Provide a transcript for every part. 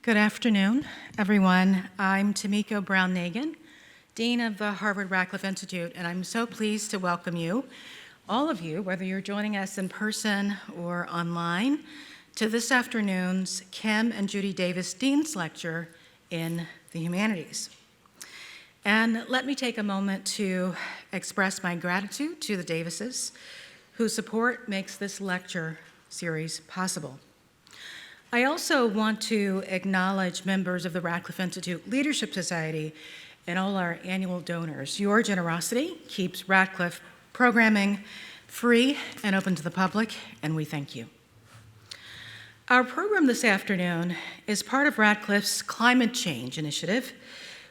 Good afternoon, everyone. I'm Tamiko Brown-Nagin, Dean of the Harvard Radcliffe Institute, and I'm so pleased to welcome you, all of you, whether you're joining us in person or online, to this afternoon's Kim and Judy Davis Dean's Lecture in the Humanities. And let me take a moment to express my gratitude to the Davises, whose support makes this lecture series possible. I also want to acknowledge members of the Radcliffe Institute Leadership Society and all our annual donors. Your generosity keeps Radcliffe programming free and open to the public, and we thank you. Our program this afternoon is part of Radcliffe's Climate Change Initiative,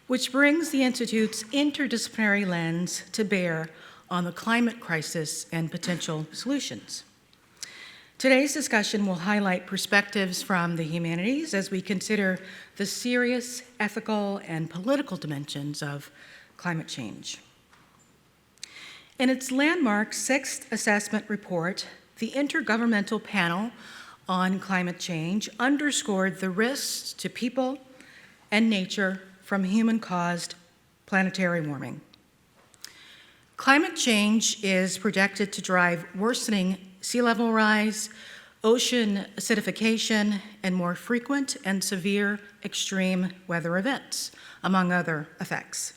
which brings the Institute's interdisciplinary lens to bear on the climate crisis and potential solutions. Today's discussion will highlight perspectives from the humanities as we consider the serious ethical and political dimensions of climate change. In its landmark sixth assessment report, the Intergovernmental Panel on Climate Change underscored the risks to people and nature from human-caused planetary warming. Climate change is projected to drive worsening sea level rise, ocean acidification, and more frequent and severe extreme weather events, among other effects.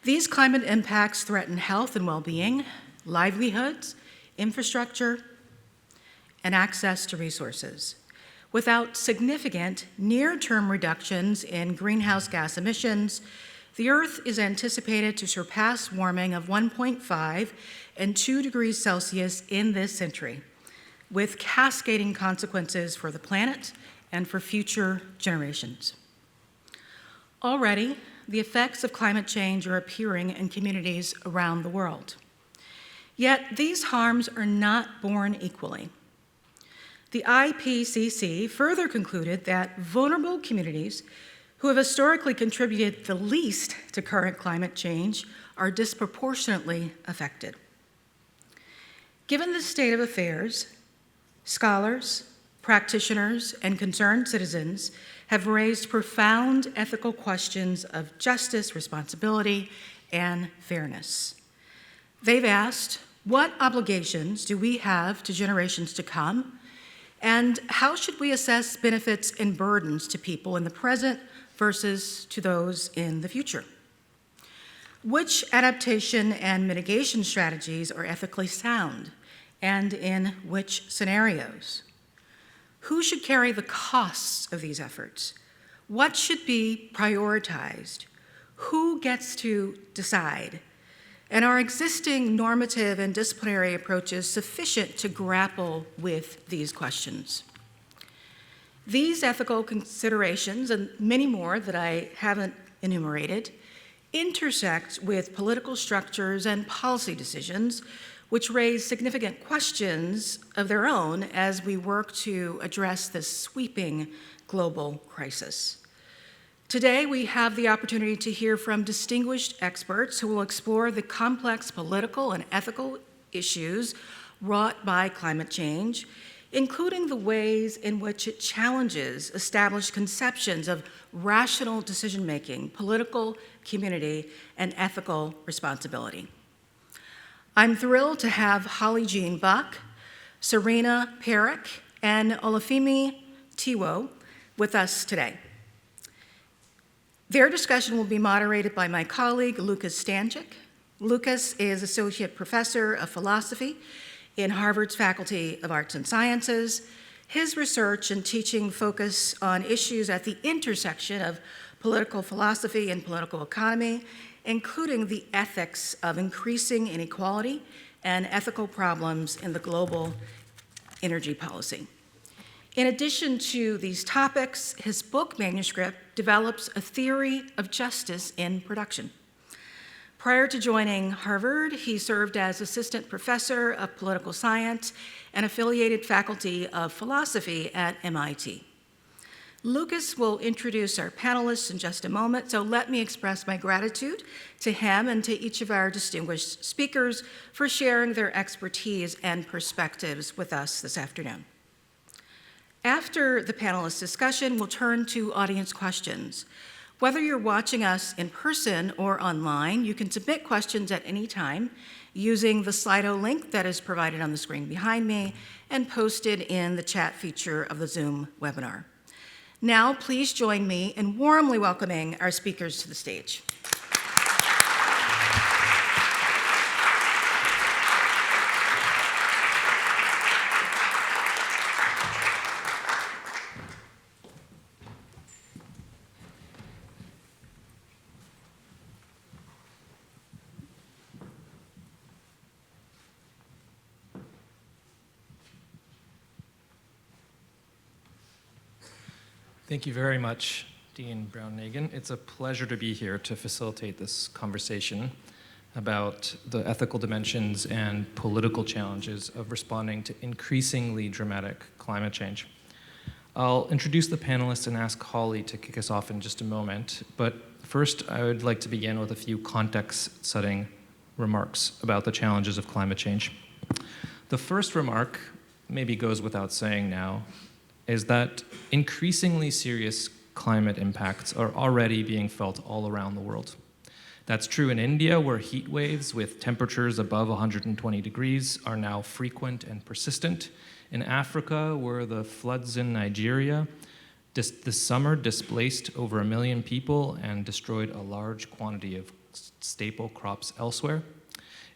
These climate impacts threaten health and well-being, livelihoods, infrastructure, and access to resources. Without significant near-term reductions in greenhouse gas emissions, the Earth is anticipated to surpass warming of 1.5 and 2 degrees Celsius in this century, with cascading consequences for the planet and for future generations. Already, the effects of climate change are appearing in communities around the world. Yet these harms are not born equally. The IPCC further concluded that vulnerable communities who have historically contributed the least to current climate change are disproportionately affected. Given this state of affairs, scholars, practitioners, and concerned citizens have raised profound ethical questions of justice, responsibility, and fairness. They've asked, what obligations do we have to generations to come, and how should we assess benefits and burdens to people in the present versus to those in the future? Which adaptation and mitigation strategies are ethically sound, and in which scenarios? Who should carry the costs of these efforts? What should be prioritized? Who gets to decide? And are existing normative and disciplinary approaches sufficient to grapple with these questions? These ethical considerations, and many more that I haven't enumerated, intersect with political structures and policy decisions, which raise significant questions of their own as we work to address this sweeping global crisis. Today, we have the opportunity to hear from distinguished experts who will explore the complex political and ethical issues wrought by climate change, including the ways in which it challenges established conceptions of rational decision-making, political community, and ethical responsibility. I'm thrilled to have Holly Jean Buck, Serena Parekh, and Olúfẹ Táíwò with us today. Their discussion will be moderated by my colleague, Stanczyk. Lucas is Associate Professor of Philosophy in Harvard's Faculty of Arts and Sciences. His research and teaching focus on issues at the intersection of political philosophy and political economy, including the ethics of increasing inequality and ethical problems in the global energy policy. In addition to these topics, his book manuscript develops a theory of justice in production. Prior to joining Harvard, he served as assistant professor of political science and affiliated faculty of philosophy at MIT. Lucas will introduce our panelists in just a moment, so let me express my gratitude to him and to each of our distinguished speakers for sharing their expertise and perspectives with us this afternoon. After the panelists' discussion, we'll turn to audience questions. Whether you're watching us in person or online, you can submit questions at any time using the Slido link that is provided on the screen behind me and posted in the chat feature of the Zoom webinar. Now, please join me in warmly welcoming our speakers to the stage. Thank you very much, Dean Brown-Nagin. It's a pleasure to be here to facilitate this conversation about the ethical dimensions and political challenges of responding to increasingly dramatic climate change. I'll introduce the panelists and ask Holly to kick us off in just a moment, but first I would like to begin with a few context-setting remarks about the challenges of climate change. The first remark maybe goes without saying now, is that increasingly serious climate impacts are already being felt all around the world. That's true in India, where heat waves with temperatures above 120 degrees are now frequent and persistent. In Africa, where the floods in Nigeria this summer displaced over 1 million people and destroyed a large quantity of staple crops elsewhere.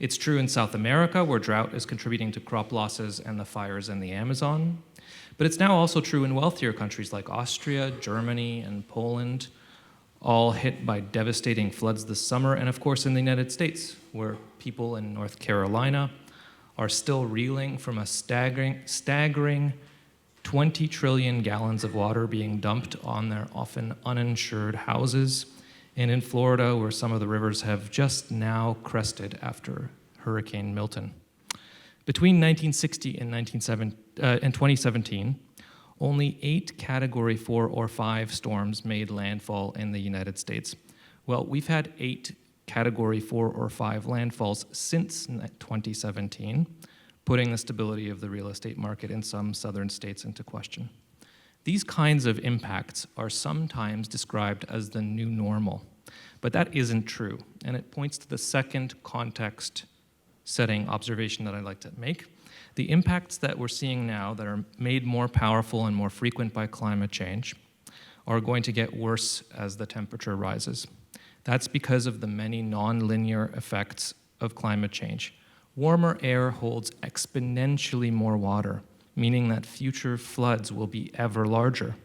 It's true in South America, where drought is contributing to crop losses and the fires in the Amazon. But it's now also true in wealthier countries like Austria, Germany, and Poland, all hit by devastating floods this summer, and of course in the United States, where people in North Carolina are still reeling from a staggering 20 trillion gallons of water being dumped on their often uninsured houses, and in Florida, where some of the rivers have just now crested after Hurricane Milton. Between 1960 and 2017, only 8 Category 4 or 5 storms made landfall in the United States. Well, we've had 8 Category 4 or 5 landfalls since 2017, putting the stability of the real estate market in some southern states into question. These kinds of impacts are sometimes described as the new normal, but that isn't true, and it points to the second context-setting observation that I'd like to make. The impacts that we're seeing now that are made more powerful and more frequent by climate change are going to get worse as the temperature rises. That's because of the many non-linear effects of climate change. Warmer air holds exponentially more water, meaning that future floods will be ever larger.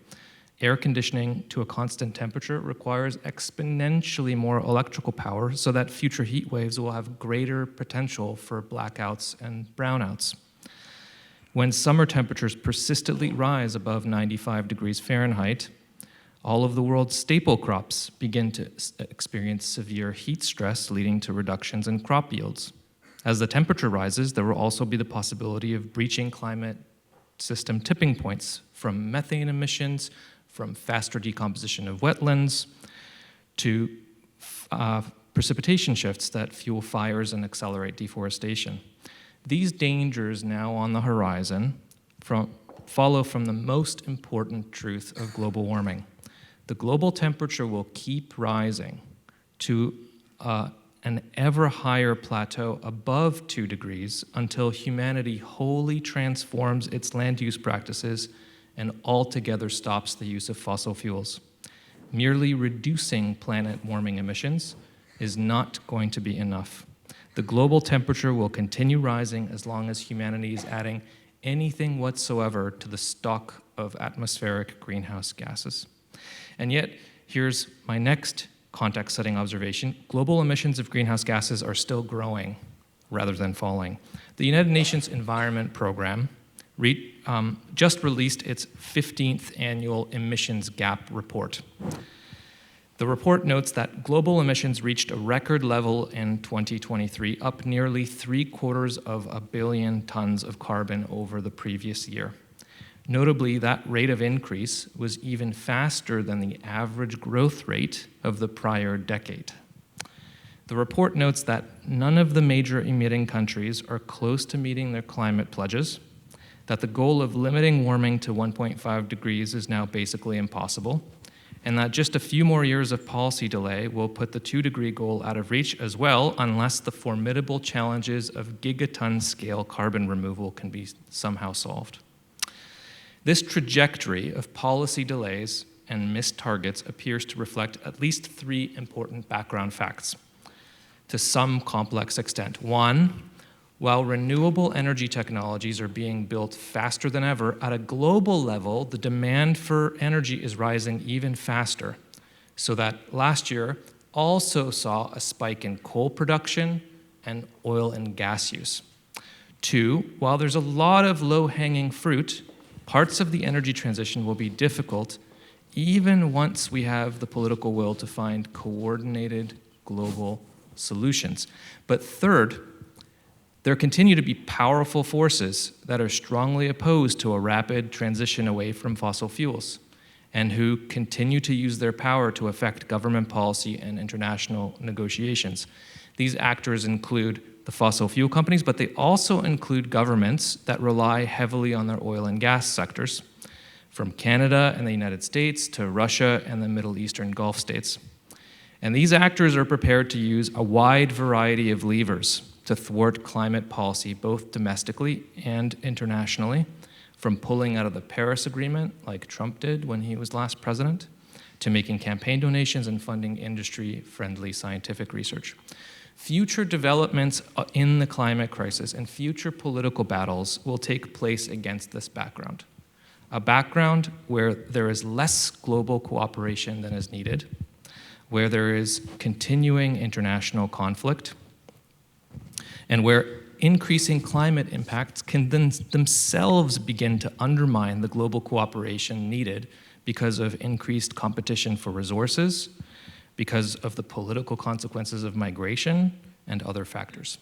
Air conditioning to a constant temperature requires exponentially more electrical power so that future heat waves will have greater potential for blackouts and brownouts. When summer temperatures persistently rise above 95 degrees Fahrenheit, all of the world's staple crops begin to experience severe heat stress, leading to reductions in crop yields. As the temperature rises, there will also be the possibility of breaching climate system tipping points from methane emissions, from faster decomposition of wetlands, to precipitation shifts that fuel fires and accelerate deforestation. These dangers now on the horizon follow from the most important truth of global warming. The global temperature will keep rising to an ever higher plateau above 2 degrees until humanity wholly transforms its land use practices and altogether stops the use of fossil fuels. Merely reducing planet warming emissions is not going to be enough. The global temperature will continue rising as long as humanity is adding anything whatsoever to the stock of atmospheric greenhouse gases. And yet, here's my next context-setting observation. Global emissions of greenhouse gases are still growing rather than falling. The United Nations Environment Program just released its 15th annual emissions gap report. The report notes that global emissions reached a record level in 2023, up nearly 750 million tons of carbon over the previous year. Notably, that rate of increase was even faster than the average growth rate of the prior decade. The report notes that none of the major emitting countries are close to meeting their climate pledges, that the goal of limiting warming to 1.5 degrees is now basically impossible, and that just a few more years of policy delay will put the 2-degree goal out of reach as well, unless the formidable challenges of gigaton-scale carbon removal can be somehow solved. This trajectory of policy delays and missed targets appears to reflect at least 3 important background facts to some complex extent. 1, while renewable energy technologies are being built faster than ever, at a global level, the demand for energy is rising even faster, so that last year also saw a spike in coal production and oil and gas use. 2, while there's a lot of low-hanging fruit, parts of the energy transition will be difficult even once we have the political will to find coordinated global solutions. But third, there continue to be powerful forces that are strongly opposed to a rapid transition away from fossil fuels and who continue to use their power to affect government policy and international negotiations. These actors include the fossil fuel companies, but they also include governments that rely heavily on their oil and gas sectors, from Canada and the United States to Russia and the Middle Eastern Gulf states. And these actors are prepared to use a wide variety of levers to thwart climate policy, both domestically and internationally, from pulling out of the Paris Agreement, like Trump did when he was last president, to making campaign donations and funding industry-friendly scientific research. Future developments in the climate crisis and future political battles will take place against this background, a background where there is less global cooperation than is needed, where there is continuing international conflict, and where increasing climate impacts can then themselves begin to undermine the global cooperation needed because of increased competition for resources, because of the political consequences of migration and other factors.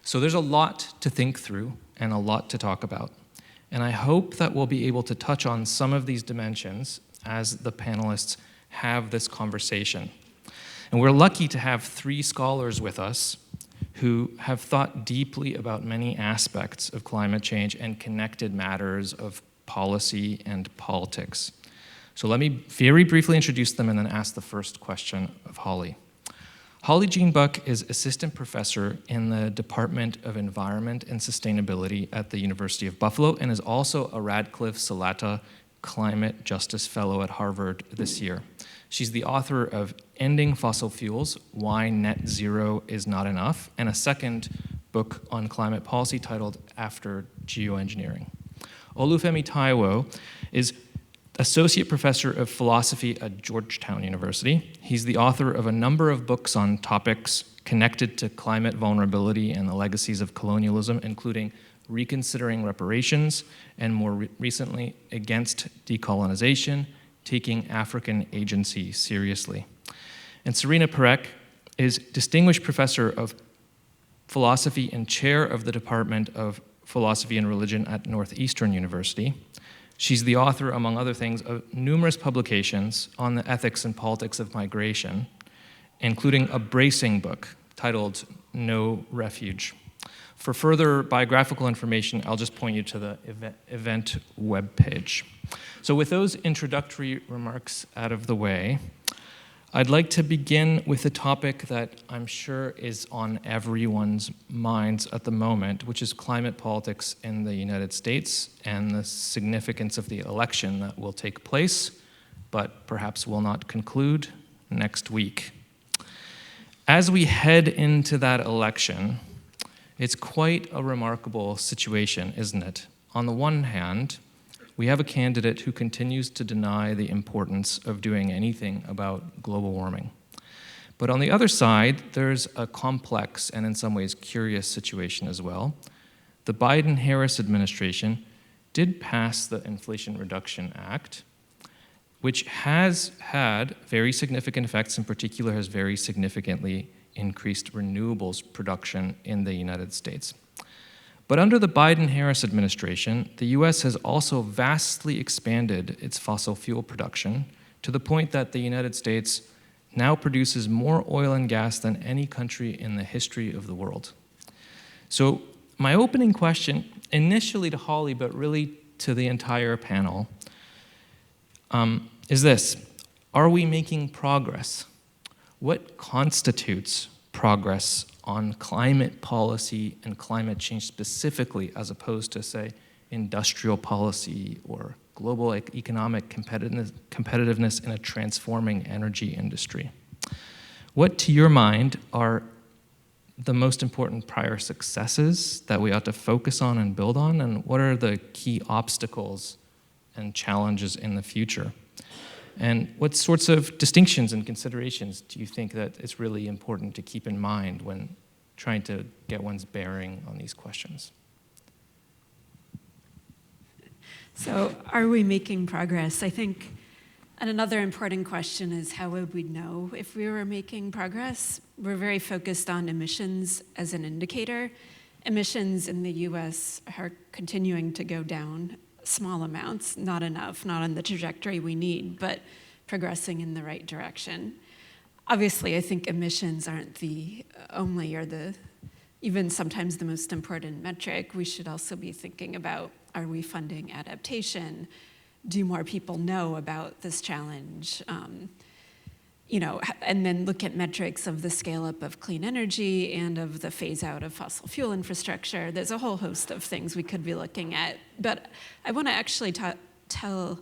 So there's a lot to think through and a lot to talk about. And I hope that we'll be able to touch on some of these dimensions as the panelists have this conversation. And we're lucky to have 3 scholars with us who have thought deeply about many aspects of climate change and connected matters of policy and politics. So let me very briefly introduce them and then ask the first question of Holly. Holly Jean Buck is assistant professor in the Department of Environment and Sustainability at the University of Buffalo and is also a Radcliffe-Salata Climate Justice Fellow at Harvard this year. She's the author of Ending Fossil Fuels, Why Net Zero is Not Enough, and a second book on climate policy titled After Geoengineering. Olúfẹ Táíwò is Associate Professor of Philosophy at Georgetown University. He's the author of a number of books on topics connected to climate vulnerability and the legacies of colonialism, including Reconsidering Reparations, and more recently, Against Decolonization, Taking African Agency Seriously. And Serena Parekh is Distinguished Professor of Philosophy and Chair of the Department of Philosophy and Religion at Northeastern University. She's the author, among other things, of numerous publications on the ethics and politics of migration, including a bracing book titled No Refuge. For further biographical information, I'll just point you to the event webpage. So with those introductory remarks out of the way, I'd like to begin with a topic that I'm sure is on everyone's minds at the moment, which is climate politics in the United States and the significance of the election that will take place, but perhaps will not conclude next week. As we head into that election, it's quite a remarkable situation, isn't it? On the one hand, we have a candidate who continues to deny the importance of doing anything about global warming. But on the other side, there's a complex and in some ways curious situation as well. The Biden-Harris administration did pass the Inflation Reduction Act, which has had very significant effects, in particular has very significantly increased renewables production in the United States. But under the Biden-Harris administration, the US has also vastly expanded its fossil fuel production to the point that the United States now produces more oil and gas than any country in the history of the world. So my opening question initially to Holly, but really to the entire panel, is this: are we making progress? What constitutes progress on climate policy and climate change specifically, as opposed to, say, industrial policy or global economic competitiveness in a transforming energy industry? What, to your mind, are the most important prior successes that we ought to focus on and build on, and what are the key obstacles and challenges in the future? And what sorts of distinctions and considerations do you think that it's really important to keep in mind when trying to get one's bearing on these questions? So, are we making progress? I think, and another important question is, how would we know if we were making progress? We're very focused on emissions as an indicator. Emissions in the US are continuing to go down small amounts, not enough, not on the trajectory we need, but progressing in the right direction. Obviously, I think emissions aren't the only or the even sometimes the most important metric. We should also be thinking about, are we funding adaptation? Do more people know about this challenge? And then look at metrics of the scale up of clean energy and of the phase out of fossil fuel infrastructure. There's a whole host of things we could be looking at. But I want to actually tell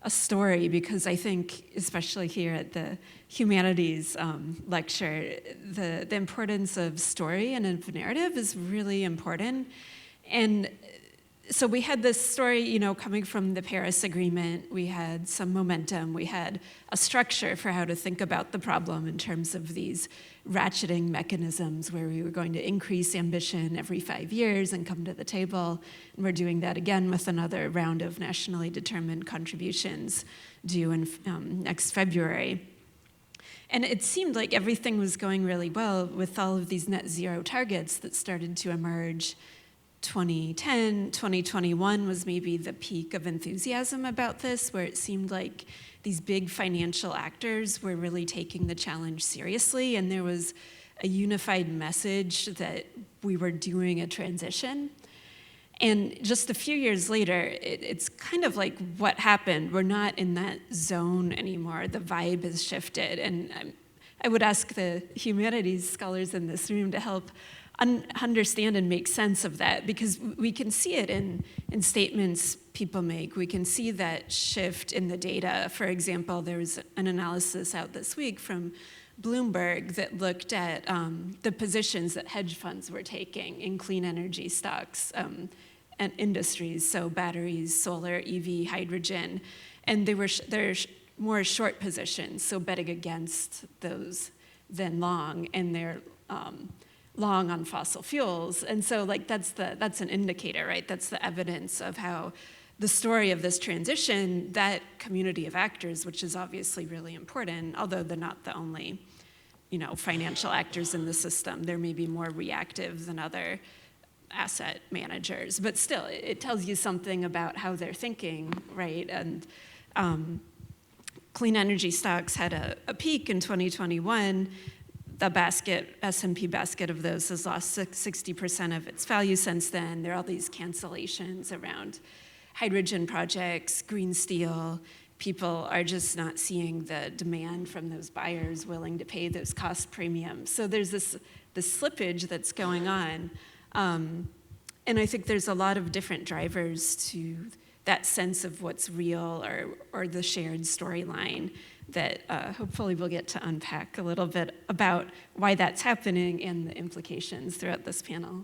a story, because I think, especially here at the humanities lecture, the importance of story and of narrative is really important. And so we had this story, coming from the Paris Agreement. We had some momentum. We had a structure for how to think about the problem in terms of these ratcheting mechanisms where we were going to increase ambition every 5 years and come to the table. And we're doing that again with another round of nationally determined contributions due in next February. And it seemed like everything was going really well with all of these net zero targets that started to emerge. 2010, 2021 was maybe the peak of enthusiasm about this, where it seemed like these big financial actors were really taking the challenge seriously, and there was a unified message that we were doing a transition. And just a few years later, it's kind of like, what happened? We're not in that zone anymore. The vibe has shifted. And I would ask the humanities scholars in this room to help understand and make sense of that, because we can see it in statements people make. We can see that shift in the data. For example, there was an analysis out this week from Bloomberg that looked at the positions that hedge funds were taking in clean energy stocks and industries, so batteries, solar, EV, hydrogen, and they're more short positions, so betting against those than long, and they're long on fossil fuels. And so that's an indicator, right? That's the evidence of how the story of this transition, that community of actors, which is obviously really important, although they're not the only financial actors in the system. There may be more reactive than other asset managers, but still, it tells you something about how they're thinking, right? And clean energy stocks had a peak in 2021. The S&P basket of those has lost 60% of its value since then. There are all these cancellations around hydrogen projects, green steel. People are just not seeing the demand from those buyers willing to pay those cost premiums. So there's this slippage that's going on. And I think there's a lot of different drivers to that sense of what's real or the shared storyline that hopefully we'll get to unpack a little bit about why that's happening and the implications throughout this panel.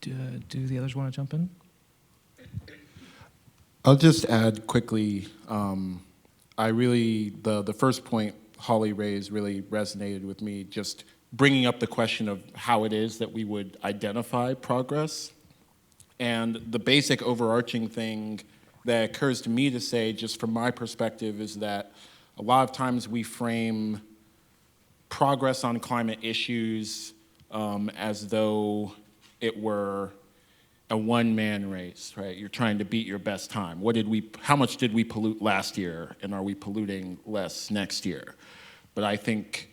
Do the others want to jump in? I'll just add quickly, the first point Holly raised really resonated with me, just bringing up the question of how it is that we would identify progress. And the basic overarching thing that occurs to me to say, just from my perspective, is that a lot of times we frame progress on climate issues as though it were a one-man race, right? You're trying to beat your best time. How much did we pollute last year, and are we polluting less next year? But I think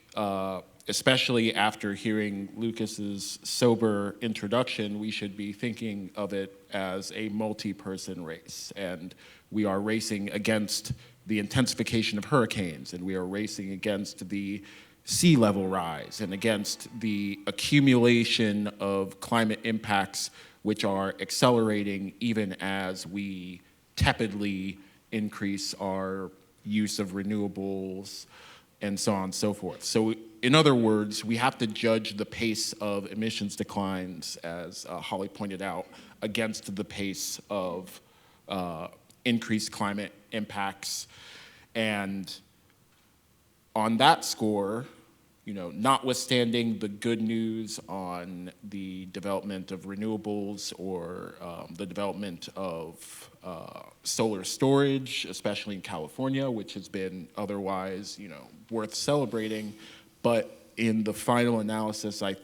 especially after hearing Lucas's sober introduction, we should be thinking of it as a multi-person race. And we are racing against the intensification of hurricanes, and we are racing against the sea level rise and against the accumulation of climate impacts which are accelerating even as we tepidly increase our use of renewables and so on and so forth. So in other words, we have to judge the pace of emissions declines, as Holly pointed out, against the pace of increased climate impacts. And on that score, notwithstanding the good news on the development of renewables or the development of solar storage, especially in California, which has been otherwise, worth celebrating. But in the final analysis, I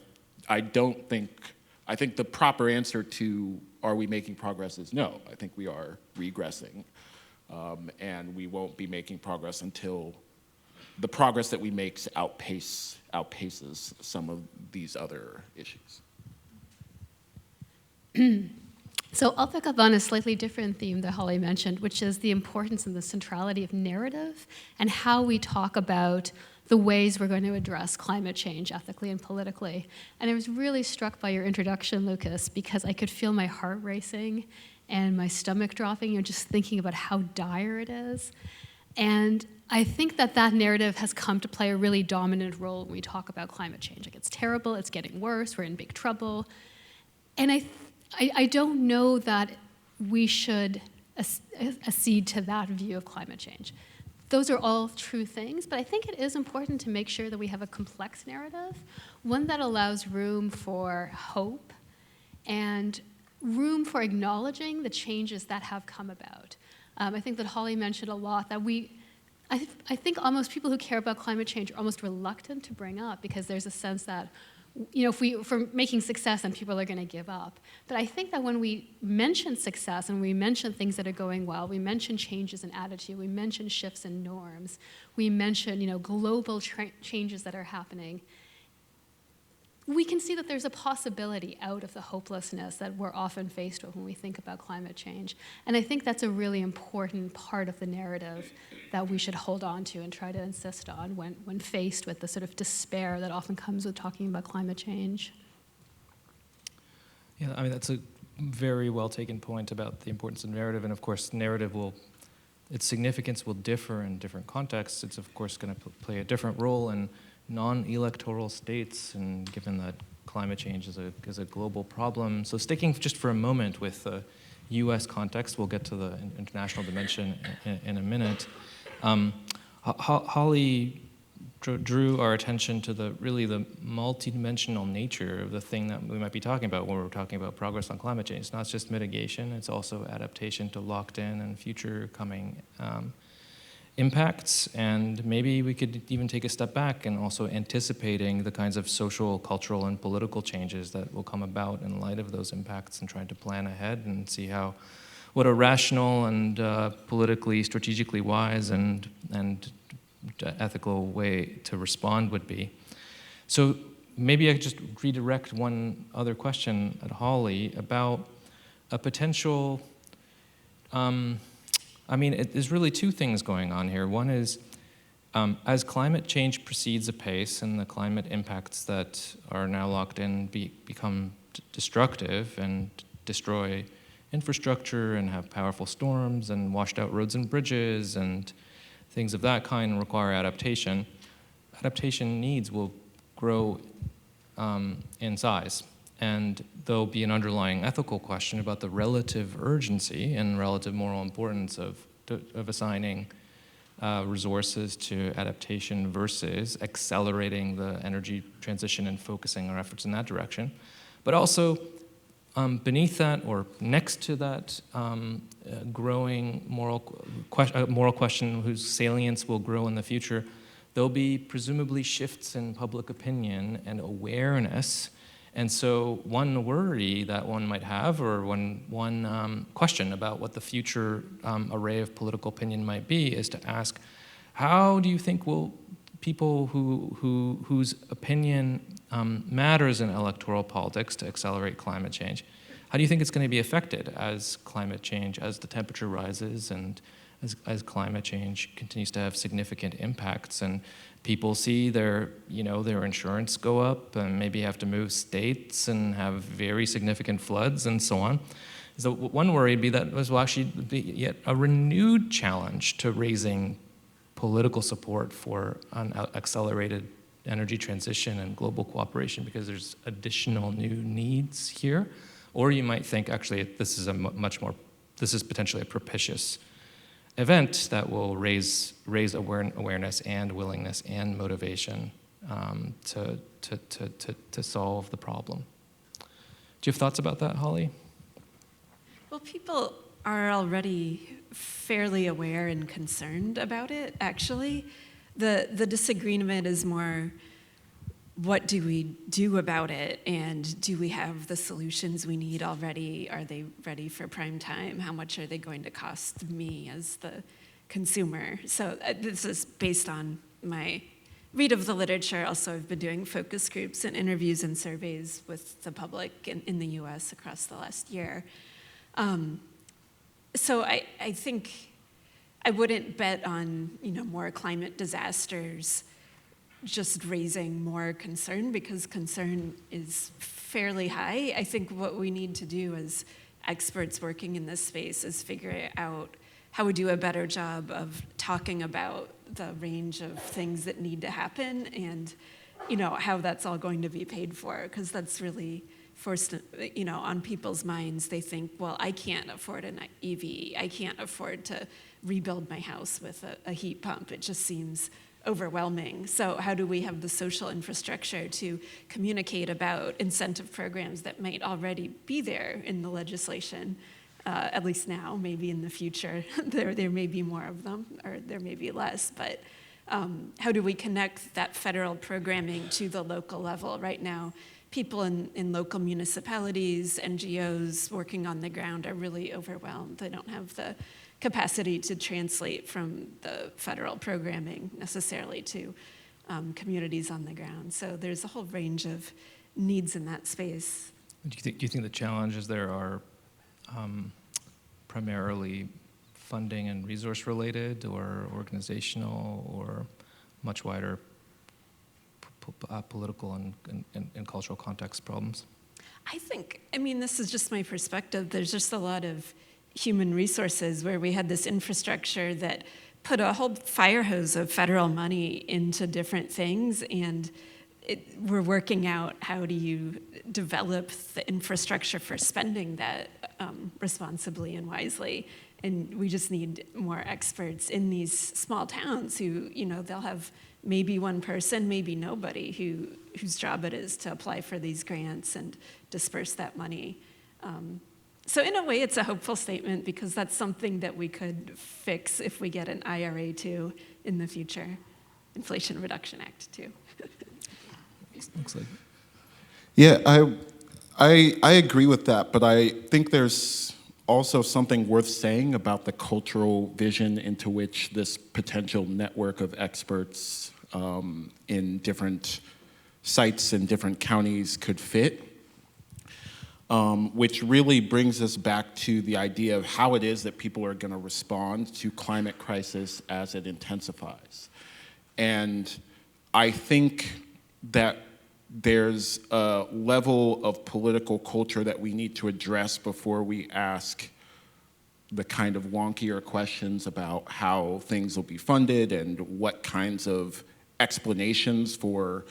think the proper answer to are we making progress is no. I think we are regressing, and we won't be making progress until the progress that we make outpaces some of these other issues. So I'll pick up on a slightly different theme that Holly mentioned, which is the importance and the centrality of narrative and how we talk about the ways we're going to address climate change ethically and politically. And I was really struck by your introduction, Lucas, because I could feel my heart racing and my stomach dropping, just thinking about how dire it is. And I think that narrative has come to play a really dominant role when we talk about climate change. Like, it's terrible, it's getting worse, we're in big trouble. And I don't know that we should accede to that view of climate change. Those are all true things, but I think it is important to make sure that we have a complex narrative, one that allows room for hope and room for acknowledging the changes that have come about. I think that Holly mentioned a lot that I think almost people who care about climate change are almost reluctant to bring up because there's a sense that, if we're making success, then people are going to give up. But I think that when we mention success and we mention things that are going well, we mention changes in attitude, we mention shifts in norms, we mention, global changes that are happening, we can see that there's a possibility out of the hopelessness that we're often faced with when we think about climate change. And I think that's a really important part of the narrative that we should hold on to and try to insist on when faced with the sort of despair that often comes with talking about climate change. Yeah, that's a very well taken point about the importance of narrative. And of course, its significance will differ in different contexts. It's of course going to play a different role in non-electoral states, and given that climate change is a global problem. So sticking just for a moment with the U.S. context, we'll get to the international dimension in a minute. Holly drew our attention to the multidimensional nature of the thing that we might be talking about when we're talking about progress on climate change. It's not just mitigation, it's also adaptation to locked in and future coming impacts, and maybe we could even take a step back and also anticipating the kinds of social, cultural, and political changes that will come about in light of those impacts, and trying to plan ahead and see what a rational and politically, strategically wise and ethical way to respond would be. So maybe I could just redirect one other question at Holly about a potential there's really two things going on here. One is, as climate change proceeds apace and the climate impacts that are now locked in become destructive and destroy infrastructure and have powerful storms and washed out roads and bridges and things of that kind and require adaptation, adaptation needs will grow in size. And there'll be an underlying ethical question about the relative urgency and relative moral importance of assigning resources to adaptation versus accelerating the energy transition and focusing our efforts in that direction. But also, beneath that or next to that growing moral question whose salience will grow in the future, there'll be presumably shifts in public opinion and awareness. And so one worry that one might have, or one question about what the future array of political opinion might be, is to ask, how do you think will people whose opinion matters in electoral politics to accelerate climate change. How do you think it's going to be affected as climate change, as the temperature rises, and as climate change continues to have significant impacts, and people see their insurance go up, and maybe have to move states, and have very significant floods, and so on? So one worry would be that this will actually be yet a renewed challenge to raising political support for an accelerated energy transition and global cooperation, because there's additional new needs here. Or you might think, actually, this is potentially a propitious event that will raise awareness and willingness and motivation to solve the problem. Do you have thoughts about that, Holly? Well, people are already fairly aware and concerned about it, actually. The disagreement is more, what do we do about it, and do we have the solutions we need already? Are they ready for prime time? How much are they going to cost me as the consumer? So this is based on my read of the literature. Also, I've been doing focus groups and interviews and surveys with the public in the US across the last year. So I think I wouldn't bet on more climate disasters just raising more concern, because concern is fairly high. I think what we need to do as experts working in this space is figure out how we do a better job of talking about the range of things that need to happen, and how that's all going to be paid for, because that's really forced on people's minds. They think, well, I can't afford an EV. I can't afford to rebuild my house with a heat pump. It just seems overwhelming. So how do we have the social infrastructure to communicate about incentive programs that might already be there in the legislation, at least now? Maybe in the future there may be more of them, or there may be less, but how do we connect that federal programming to the local level? Right now, people in local municipalities, NGOs working on the ground are really overwhelmed. They don't have the capacity to translate from the federal programming necessarily to communities on the ground. So there's a whole range of needs in that space. Do you think the challenges there are primarily funding and resource related, or organizational, or much wider political and cultural context problems? I think, this is just my perspective. There's just a lot of human resources where we had this infrastructure that put a whole fire hose of federal money into different things, and we're working out how do you develop the infrastructure for spending that responsibly and wisely. And we just need more experts in these small towns who, they'll have maybe one person, maybe nobody, whose job it is to apply for these grants and disperse that money. So in a way, it's a hopeful statement, because that's something that we could fix if we get an IRA too in the future, Inflation Reduction Act too. Looks like. Yeah, I agree with that, but I think there's also something worth saying about the cultural vision into which this potential network of experts in different sites in different counties could fit. Which really brings us back to the idea of how it is that people are going to respond to climate crisis as it intensifies. And I think that there's a level of political culture that we need to address before we ask the kind of wonkier questions about how things will be funded and what kinds of explanations for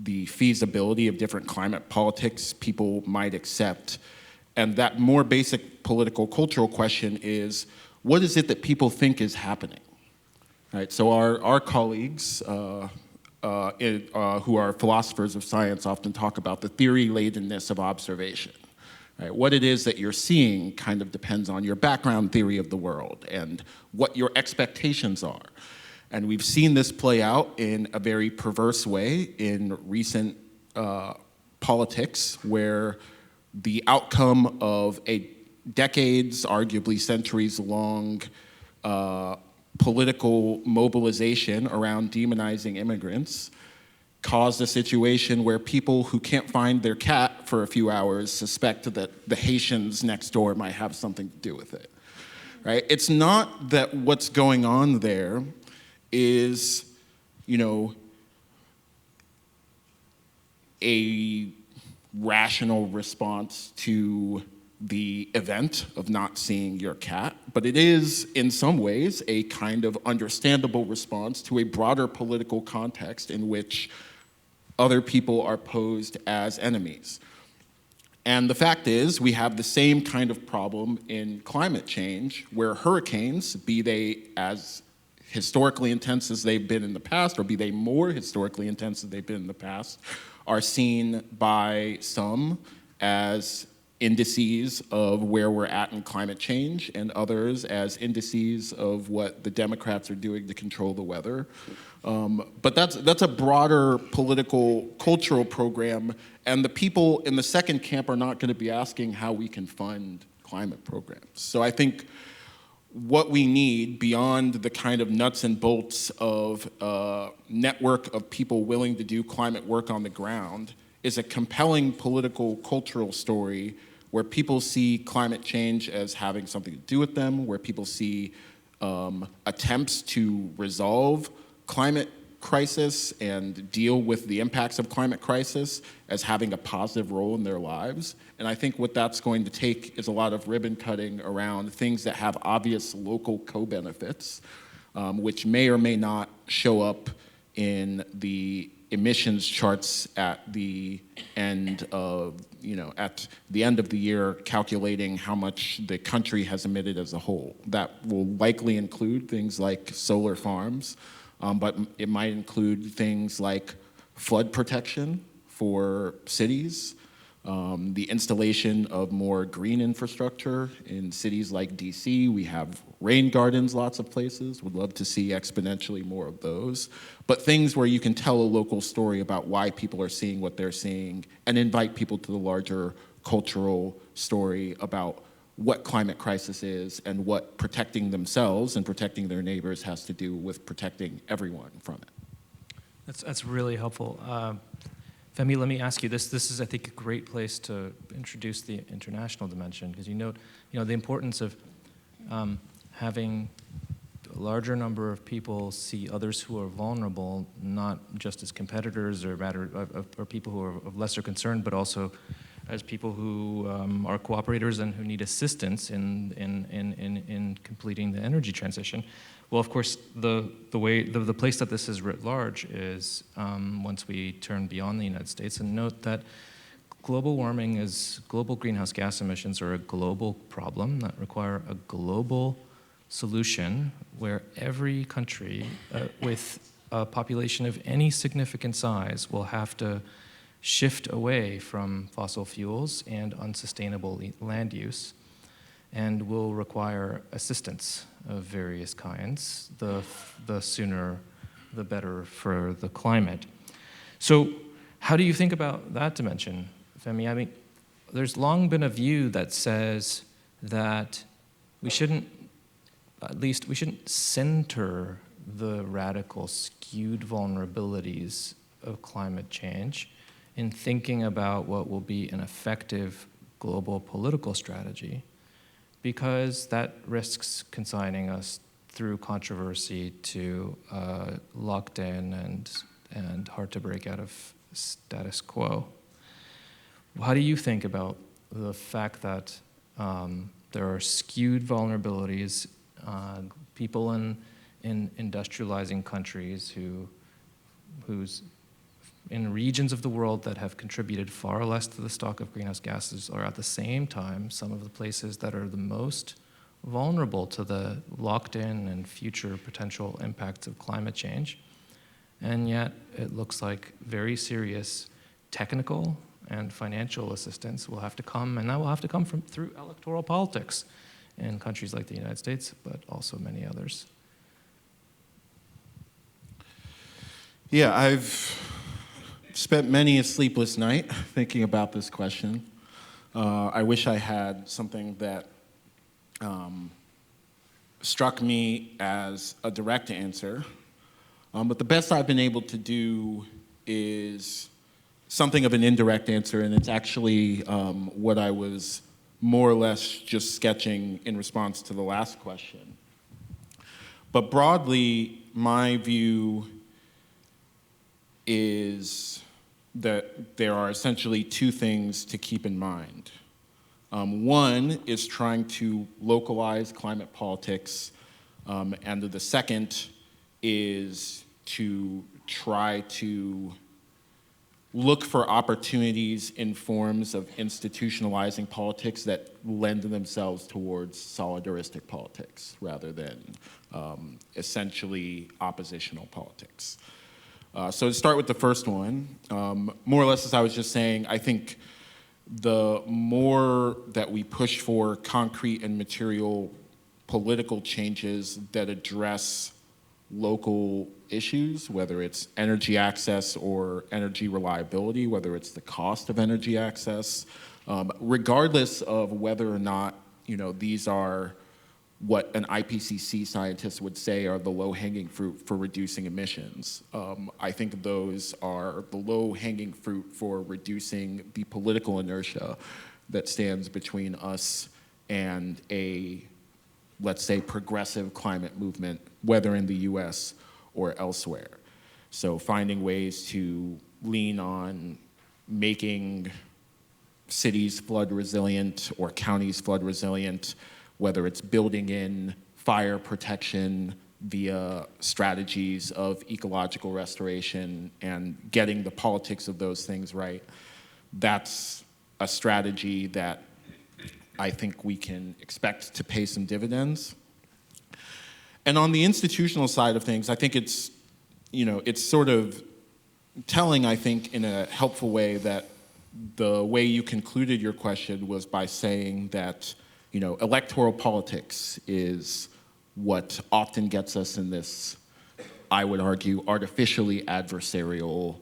the feasibility of different climate politics people might accept. And that more basic political cultural question is, what is it that people think is happening? Right, so our colleagues who are philosophers of science often talk about the theory-ladenness of observation. Right? What it is that you're seeing kind of depends on your background theory of the world and what your expectations are. And we've seen this play out in a very perverse way in recent politics, where the outcome of a decades, arguably centuries-long political mobilization around demonizing immigrants caused a situation where people who can't find their cat for a few hours suspect that the Haitians next door might have something to do with it, right? It's not that what's going on there is, a rational response to the event of not seeing your cat, but it is, in some ways, a kind of understandable response to a broader political context in which other people are posed as enemies. And the fact is, we have the same kind of problem in climate change, where hurricanes, be they as historically intense as they've been in the past, or be they more historically intense than they've been in the past, are seen by some as indices of where we're at in climate change, and others as indices of what the Democrats are doing to control the weather. But that's a broader political, cultural program, and the people in the second camp are not going to be asking how we can fund climate programs. So I think what we need, beyond the kind of nuts and bolts of a network of people willing to do climate work on the ground, is a compelling political, cultural story where people see climate change as having something to do with them, where people see attempts to resolve climate crisis and deal with the impacts of climate crisis as having a positive role in their lives. And I think what that's going to take is a lot of ribbon cutting around things that have obvious local co-benefits, which may or may not show up in the emissions charts at the end of, at the end of the year, calculating how much the country has emitted as a whole. That will likely include things like solar farms, but it might include things like flood protection for cities, the installation of more green infrastructure in cities like DC. We have rain gardens lots of places. Would love to see exponentially more of those. But things where you can tell a local story about why people are seeing what they're seeing and invite people to the larger cultural story about what climate crisis is and what protecting themselves and protecting their neighbors has to do with protecting everyone from it. That's really helpful. Femi, let me ask you this. This is, I think, a great place to introduce the international dimension, because you note, the importance of having a larger number of people see others who are vulnerable, not just as competitors or people who are of lesser concern, but also as people who are cooperators and who need assistance in completing the energy transition. Well, of course, the place that this is writ large is once we turn beyond the United States and note that global greenhouse gas emissions are a global problem that require a global solution where every country with a population of any significant size will have to shift away from fossil fuels and unsustainable land use, and will require assistance of various kinds. The sooner, the better for the climate. So how do you think about that dimension, Femi? I mean, there's long been a view that says that we shouldn't center the radical skewed vulnerabilities of climate change in thinking about what will be an effective global political strategy, because that risks consigning us through controversy to locked in and hard to break out of status quo. How do you think about the fact that there are skewed vulnerabilities, people in industrializing countries whose in regions of the world that have contributed far less to the stock of greenhouse gases are at the same time some of the places that are the most vulnerable to the locked-in and future potential impacts of climate change. And yet it looks like very serious technical and financial assistance will have to come, and that will have to come through electoral politics in countries like the United States, but also many others. Yeah, I've spent many a sleepless night thinking about this question. I wish I had something that struck me as a direct answer. But the best I've been able to do is something of an indirect answer, and it's actually what I was more or less just sketching in response to the last question. But broadly, my view is that there are essentially two things to keep in mind. One is trying to localize climate politics, and the second is to try to look for opportunities in forms of institutionalizing politics that lend themselves towards solidaristic politics rather than essentially oppositional politics. So to start with the first one, more or less as I was just saying, I think the more that we push for concrete and material political changes that address local issues, whether it's energy access or energy reliability, whether it's the cost of energy access, regardless of whether or not, these are what an IPCC scientist would say are the low-hanging fruit for reducing emissions. I think those are the low-hanging fruit for reducing the political inertia that stands between us and a, let's say, progressive climate movement, whether in the US or elsewhere. So finding ways to lean on making cities flood resilient or counties flood resilient, whether it's building in fire protection via strategies of ecological restoration and getting the politics of those things right, that's a strategy that I think we can expect to pay some dividends. And on the institutional side of things, I think it's sort of telling, I think, in a helpful way that the way you concluded your question was by saying that electoral politics is what often gets us in this, I would argue, artificially adversarial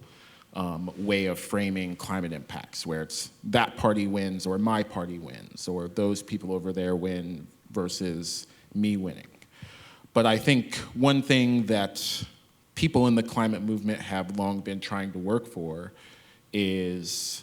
way of framing climate impacts, where it's that party wins or my party wins or those people over there win versus me winning. But I think one thing that people in the climate movement have long been trying to work for is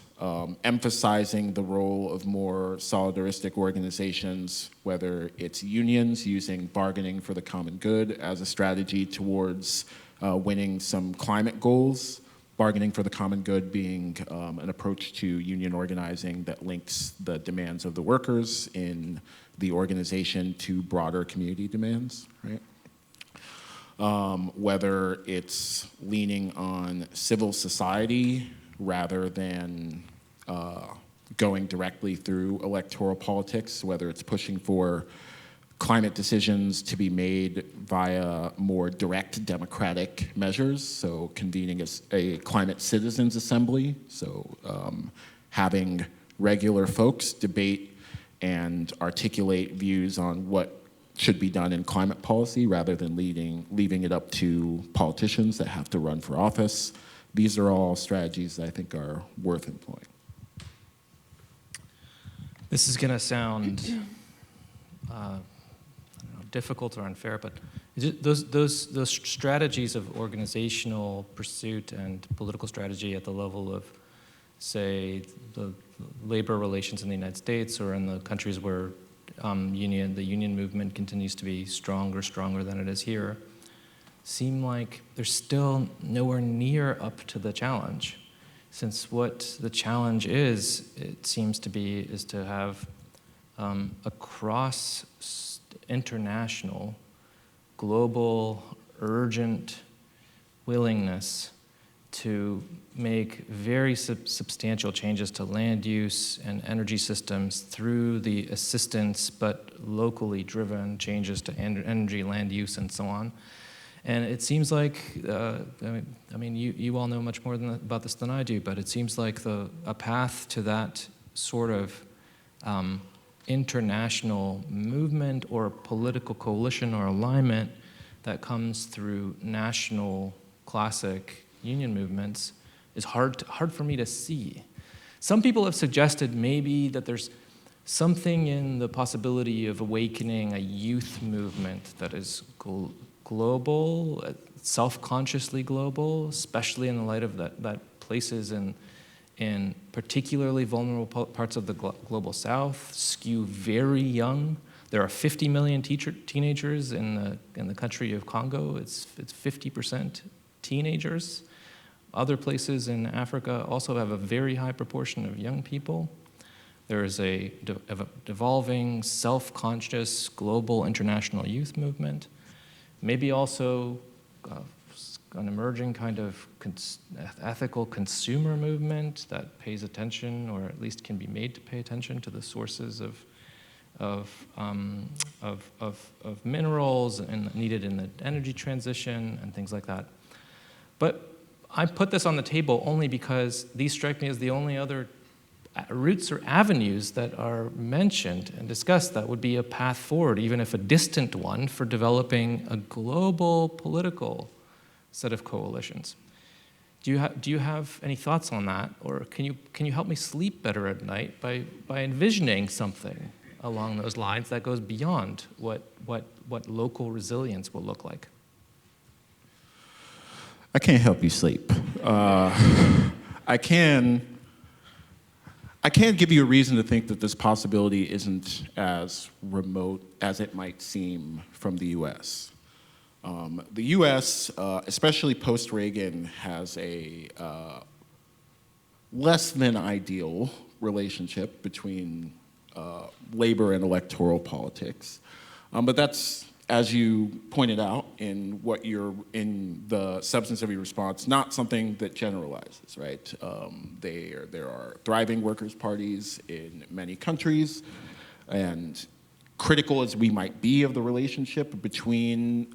emphasizing the role of more solidaristic organizations, whether it's unions using bargaining for the common good as a strategy towards winning some climate goals, bargaining for the common good being an approach to union organizing that links the demands of the workers in the organization to broader community demands, right? Whether it's leaning on civil society rather than going directly through electoral politics, whether it's pushing for climate decisions to be made via more direct democratic measures, so convening a climate citizens assembly, so having regular folks debate and articulate views on what should be done in climate policy rather than leaving it up to politicians that have to run for office. These are all strategies that I think are worth employing. This is going to sound difficult or unfair, but those strategies of organizational pursuit and political strategy at the level of, say, the labor relations in the United States or in the countries where the union movement continues to be stronger than it is here, seem like they're still nowhere near up to the challenge. Since what the challenge is, it seems to be, is to have a cross-international, global, urgent willingness to make very substantial changes to land use and energy systems through the assistance but locally driven changes to energy, land use, and so on. And it seems like, you all know much more about this than I do, but it seems like a path to that sort of international movement or political coalition or alignment that comes through national classic union movements is hard for me to see. Some people have suggested maybe that there's something in the possibility of awakening a youth movement that is global, self-consciously global, especially in the light of that places in particularly vulnerable parts of the global south skew very young. There are 50 million teenagers in the country of Congo. It's 50% teenagers. Other places in Africa also have a very high proportion of young people. There is a devolving, self-conscious, global international youth movement. Maybe also an emerging kind of ethical consumer movement that pays attention, or at least can be made to pay attention to the sources of minerals and needed in the energy transition and things like that. But I put this on the table only because these strike me as the only other routes or avenues that are mentioned and discussed that would be a path forward, even if a distant one, for developing a global political set of coalitions. Do you have any thoughts on that, or can you help me sleep better at night by envisioning something along those lines that goes beyond what local resilience will look like? I can't help you sleep. I can give you a reason to think that this possibility isn't as remote as it might seem from the U.S. The U.S., especially post-Reagan, has a less than ideal relationship between labor and electoral politics. But that's, as you pointed out in the substance of your response, not something that generalizes, right? There are thriving workers' parties in many countries, and critical as we might be of the relationship between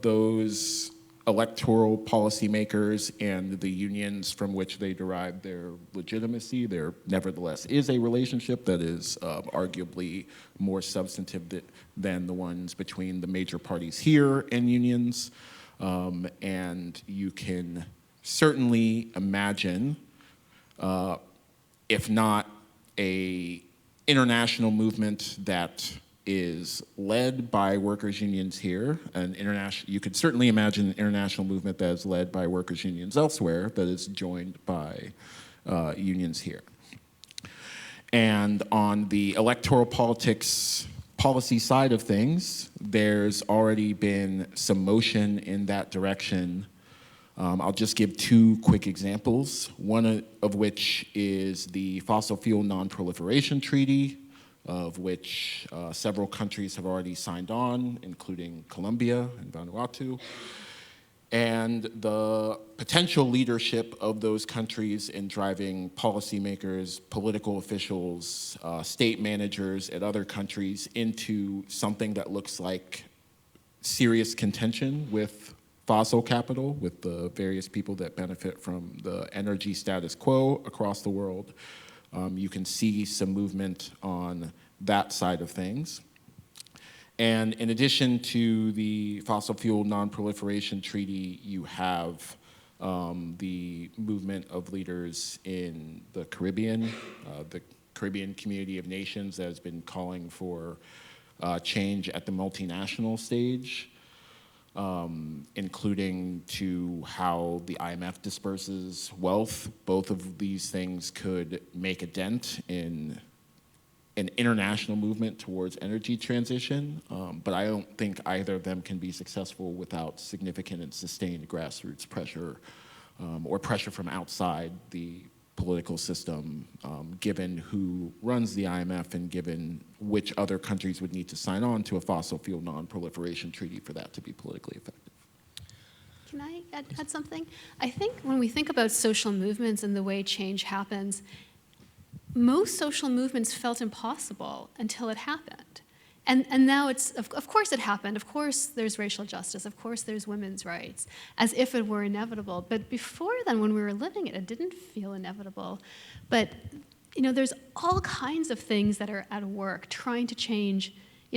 those electoral policymakers and the unions from which they derive their legitimacy, there nevertheless is a relationship that is arguably more substantive than the ones between the major parties here and unions. And you can certainly imagine, if not an international movement that is led by workers' unions here, you could certainly imagine an international movement that is led by workers' unions elsewhere that is joined by unions here. And on the electoral politics policy side of things, there's already been some motion in that direction. I'll just give two quick examples, one of which is the Fossil Fuel Non-Proliferation Treaty, of which several countries have already signed on, including Colombia and Vanuatu, and the potential leadership of those countries in driving policymakers, political officials, state managers at other countries into something that looks like serious contention with fossil capital, with the various people that benefit from the energy status quo across the world. You can see some movement on that side of things. And in addition to the Fossil Fuel Non-Proliferation Treaty, you have the movement of leaders in the Caribbean community of nations that has been calling for change at the multinational stage, including to how the IMF disperses wealth. Both of these things could make a dent in an international movement towards energy transition, but I don't think either of them can be successful without significant and sustained grassroots pressure or pressure from outside the political system, given who runs the IMF and given which other countries would need to sign on to a fossil fuel non-proliferation treaty for that to be politically effective. Can I add something? I think when we think about social movements and the way change happens, most social movements felt impossible until it happened. And now it's, of course it happened. Of course there's racial justice. Of course there's women's rights, as if it were inevitable. But before then, when we were living it, it didn't feel inevitable. But there's all kinds of things that are at work trying to change.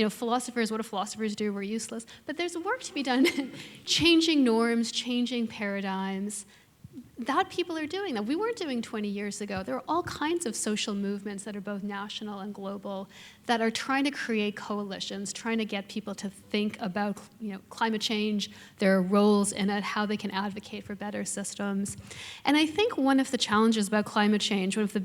Philosophers, what do philosophers do? We're useless. But there's work to be done changing norms, changing paradigms, that people are doing that we weren't doing 20 years ago. There are all kinds of social movements that are both national and global that are trying to create coalitions, trying to get people to think about climate change, their roles in it, how they can advocate for better systems. And I think one of the challenges about climate change, one of the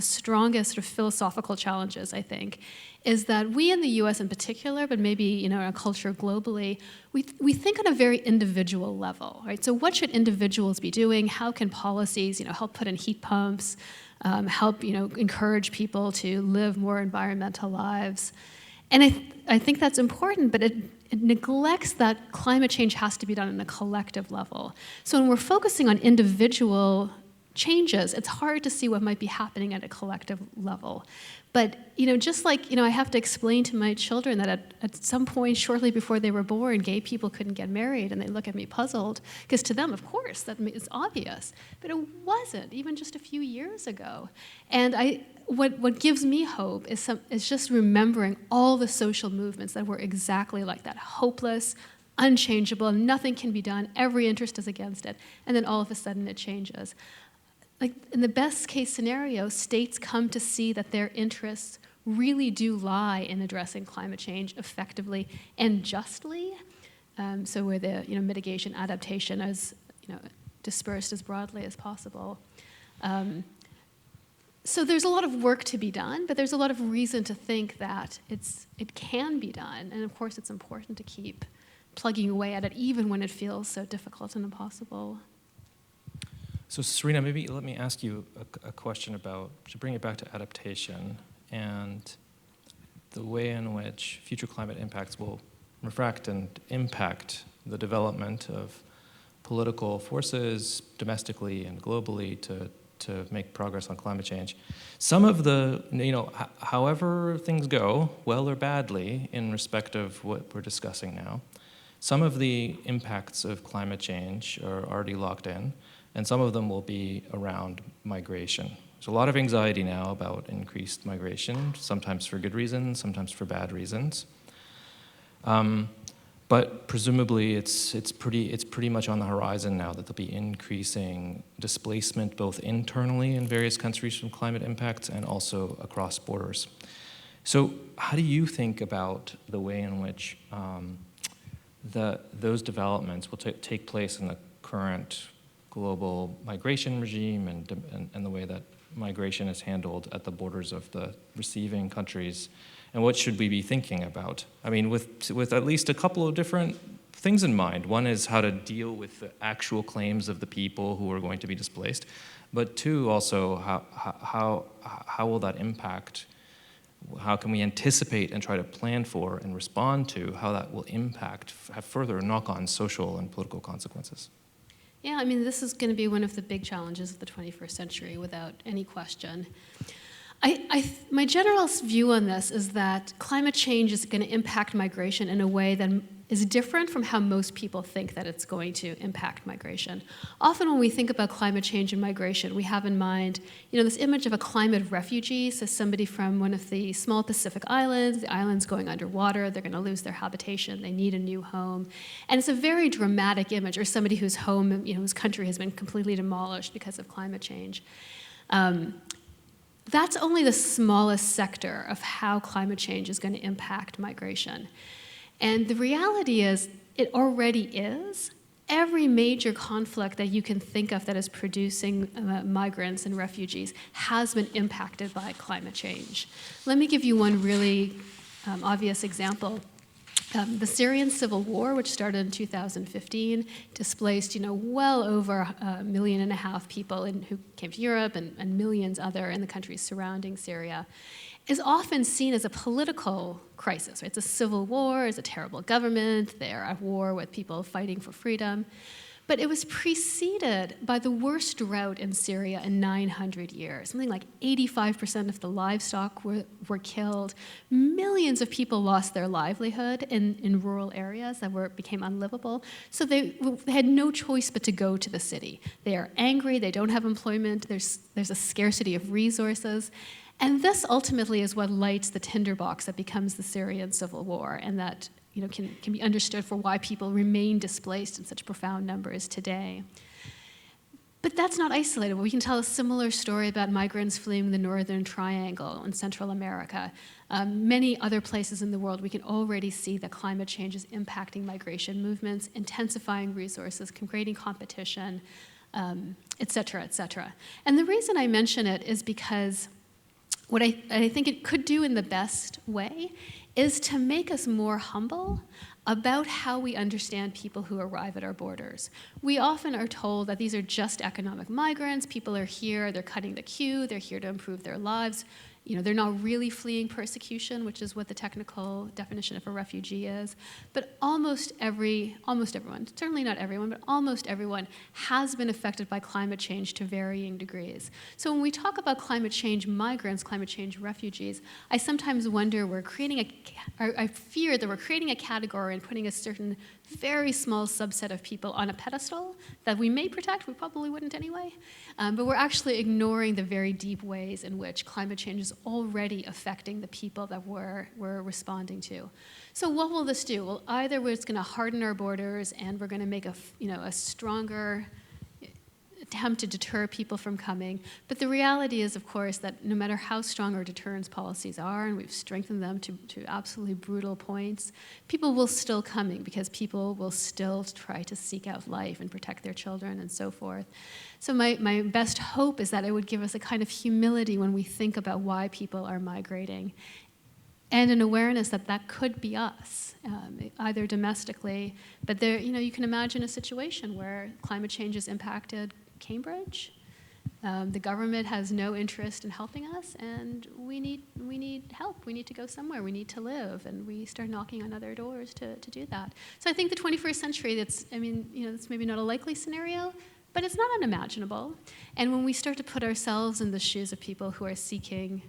strongest sort of philosophical challenges, I think, is that we in the US in particular, but maybe our culture globally, we think on a very individual level, right? So what should individuals be doing? How can policies help put in heat pumps, help encourage people to live more environmental lives? And I think that's important, but it neglects that climate change has to be done on a collective level. So when we're focusing on individual changes, it's hard to see what might be happening at a collective level. But just like I have to explain to my children that at some point shortly before they were born, gay people couldn't get married, and they look at me puzzled, because to them, of course, that is obvious. But it wasn't, even just a few years ago. And what gives me hope is just remembering all the social movements that were exactly like that, hopeless, unchangeable, nothing can be done, every interest is against it, and then all of a sudden it changes. Like in the best case scenario, states come to see that their interests really do lie in addressing climate change effectively and justly. So where the mitigation adaptation is dispersed as broadly as possible. So there's a lot of work to be done, but there's a lot of reason to think that it can be done. And of course, it's important to keep plugging away at it, even when it feels so difficult and impossible. So Serena, maybe let me ask you a question to bring it back to adaptation and the way in which future climate impacts will refract and impact the development of political forces domestically and globally to make progress on climate change. Some of the, however things go, well or badly, in respect of what we're discussing now, some of the impacts of climate change are already locked in, and some of them will be around migration. There's a lot of anxiety now about increased migration, sometimes for good reasons, sometimes for bad reasons. But presumably it's pretty much on the horizon now that there'll be increasing displacement both internally in various countries from climate impacts and also across borders. So how do you think about the way in which those developments will take place in the current global migration regime and the way that migration is handled at the borders of the receiving countries? And what should we be thinking about? I mean, with at least a couple of different things in mind. One is how to deal with the actual claims of the people who are going to be displaced. But two, also, how will that impact? How can we anticipate and try to plan for and respond to how that will have further knock-on social and political consequences? Yeah, I mean, this is going to be one of the big challenges of the 21st century, without any question. My general view on this is that climate change is going to impact migration in a way that is different from how most people think that it's going to impact migration. Often when we think about climate change and migration, we have in mind, this image of a climate refugee, so somebody from one of the small Pacific islands, the island's going underwater, they're going to lose their habitation, they need a new home. And it's a very dramatic image, or somebody whose home, whose country has been completely demolished because of climate change. That's only the smallest sector of how climate change is going to impact migration. And the reality is, it already is. Every major conflict that you can think of that is producing migrants and refugees has been impacted by climate change. Let me give you one really obvious example. The Syrian civil war, which started in 2015, displaced well over 1.5 million people who came to Europe and millions other in the countries surrounding Syria, is often seen as a political crisis. Right? It's a civil war, it's a terrible government, they're at war with people fighting for freedom. But it was preceded by the worst drought in Syria in 900 years. Something like 85% of the livestock were killed. Millions of people lost their livelihood in rural areas that became unlivable. So they had no choice but to go to the city. They are angry, they don't have employment, there's a scarcity of resources. And this ultimately is what lights the tinderbox that becomes the Syrian civil war, and that can be understood for why people remain displaced in such profound numbers today. But that's not isolated. We can tell a similar story about migrants fleeing the Northern Triangle in Central America. Many other places in the world, we can already see that climate change is impacting migration movements, intensifying resources, creating competition, et cetera, et cetera. And the reason I mention it is because what I think it could do in the best way is to make us more humble about how we understand people who arrive at our borders. We often are told that these are just economic migrants, people are here, they're cutting the queue, they're here to improve their lives. You know, they're not really fleeing persecution, which is what the technical definition of a refugee is. But almost everyone, certainly not everyone, but almost everyone has been affected by climate change to varying degrees. So when we talk about climate change migrants, climate change refugees, I sometimes wonder I fear that we're creating a category and putting a certain very small subset of people on a pedestal that we may protect, we probably wouldn't anyway, but we're actually ignoring the very deep ways in which climate change is already affecting the people that we're responding to. So what will this do? Well, either it's going to harden our borders and we're going to make a stronger attempt to deter people from coming. But the reality is, of course, that no matter how strong our deterrence policies are, and we've strengthened them to absolutely brutal points, people will still coming because people will still try to seek out life and protect their children and so forth. So my best hope is that it would give us a kind of humility when we think about why people are migrating, and an awareness that that could be us, either domestically, but there, you can imagine a situation where climate change has impacted Cambridge. The government has no interest in helping us, and we need help. We need to go somewhere. We need to live, and we start knocking on other doors to do that. So I think the 21st century, it's maybe not a likely scenario, but it's not unimaginable. And when we start to put ourselves in the shoes of people who are seeking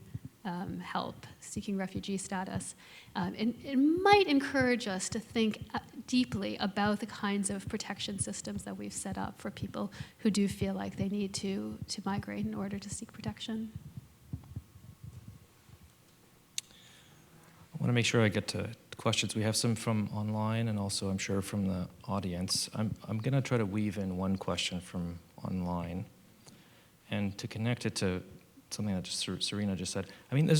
help, seeking refugee status, it might encourage us to think deeply about the kinds of protection systems that we've set up for people who do feel like they need to migrate in order to seek protection. I want to make sure I get to questions. We have some from online and also, I'm sure, from the audience. I'm going to try to weave in one question from online and to connect it to something that Serena just said. I mean,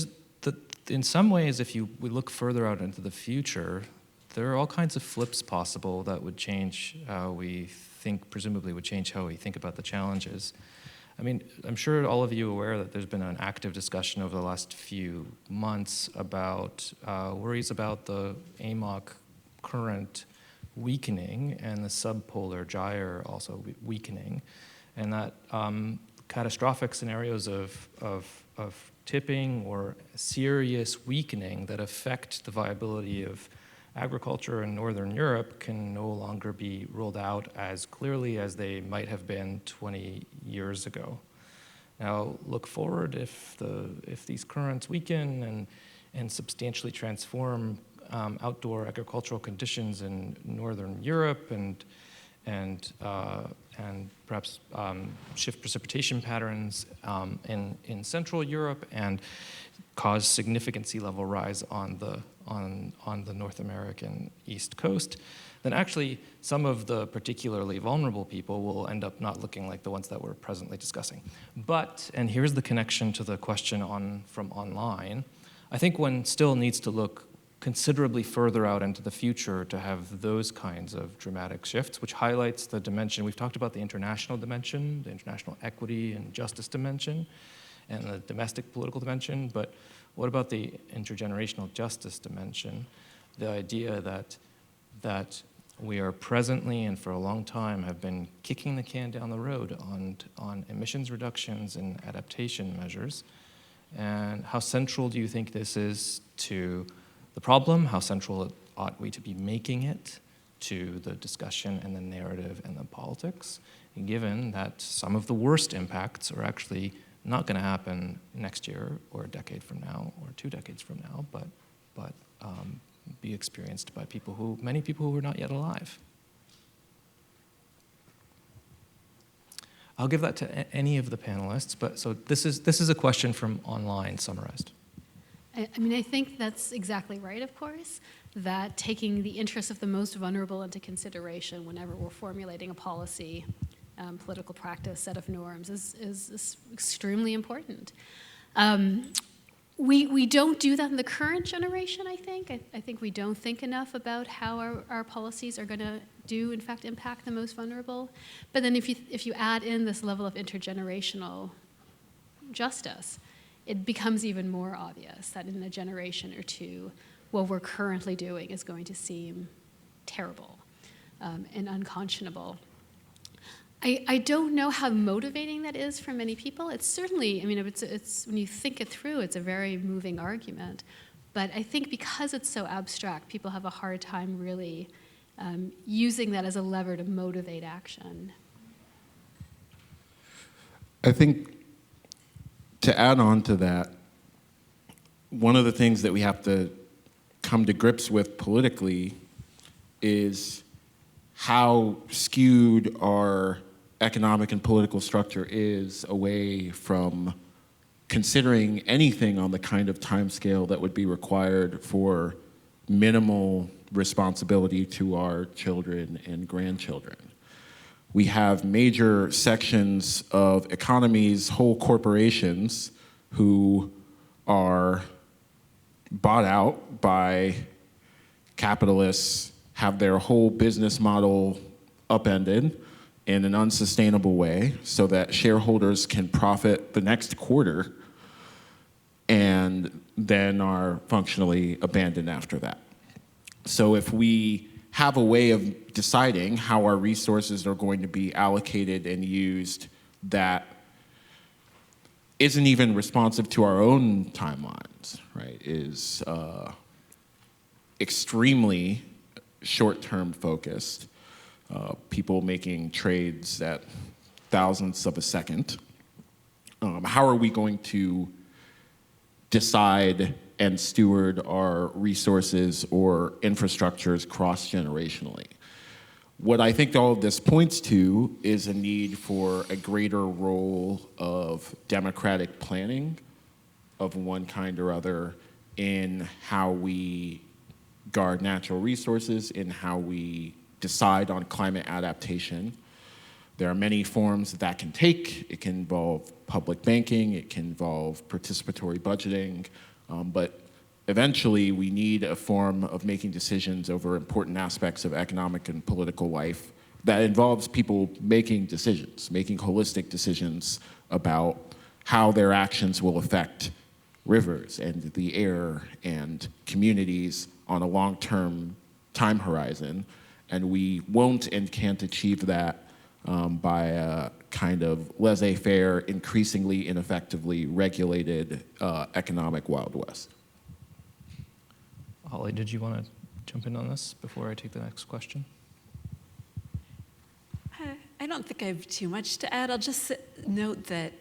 in some ways, if we look further out into the future, there are all kinds of flips possible that would change how we think, presumably would change how we think about the challenges. I mean, I'm sure all of you are aware that there's been an active discussion over the last few months about worries about the AMOC current weakening and the subpolar gyre also weakening, and that catastrophic scenarios of tipping or serious weakening that affect the viability of agriculture in Northern Europe can no longer be ruled out as clearly as they might have been 20 years ago. Now, look forward, if these currents weaken and substantially transform outdoor agricultural conditions in Northern Europe and perhaps shift precipitation patterns in Central Europe and cause significant sea level rise on the North American East Coast, then actually some of the particularly vulnerable people will end up not looking like the ones that we're presently discussing. But, and here's the connection to the question from online, I think one still needs to look considerably further out into the future to have those kinds of dramatic shifts, which highlights the dimension. We've talked about the international dimension, the international equity and justice dimension, and the domestic political dimension, but what about the intergenerational justice dimension? The idea that we are presently and for a long time have been kicking the can down the road on emissions reductions and adaptation measures, and how central do you think this is to the problem? How central ought we to be making it to the discussion and the narrative and the politics, and given that some of the worst impacts are actually not going to happen next year or a decade from now or 2 decades from now, but be experienced by many people who are not yet alive. I'll give that to any of the panelists, but so this is a question from online summarized. I mean, I think that's exactly right, of course, that taking the interests of the most vulnerable into consideration whenever we're formulating a policy political practice, set of norms is extremely important. We don't do that in the current generation, I think. I think we don't think enough about how our policies are going to in fact, impact the most vulnerable. But then if you add in this level of intergenerational justice, it becomes even more obvious that in a generation or two, what we're currently doing is going to seem terrible and unconscionable. I don't know how motivating that is for many people. It's certainly, I mean, it's when you think it through, it's a very moving argument. But I think because it's so abstract, people have a hard time really using that as a lever to motivate action. I think to add on to that, one of the things that we have to come to grips with politically is how skewed our economic and political structure is away from considering anything on the kind of timescale that would be required for minimal responsibility to our children and grandchildren. We have major sections of economies, whole corporations, who are bought out by capitalists, have their whole business model upended in an unsustainable way so that shareholders can profit the next quarter and then are functionally abandoned after that. So if we have a way of deciding how our resources are going to be allocated and used that isn't even responsive to our own timelines, right, is extremely short-term focused, people making trades at thousandths of a second. How are we going to decide and steward our resources or infrastructures cross-generationally? What I think all of this points to is a need for a greater role of democratic planning of one kind or other in how we guard natural resources, in how we decide on climate adaptation. There are many forms that can take. It can involve public banking, it can involve participatory budgeting, but eventually we need a form of making decisions over important aspects of economic and political life that involves people making decisions, making holistic decisions about how their actions will affect rivers and the air and communities on a long-term time horizon. And we won't and can't achieve that by a kind of laissez-faire, increasingly ineffectively regulated economic Wild West. Holly, did you want to jump in on this before I take the next question? I don't think I have too much to add. I'll just note that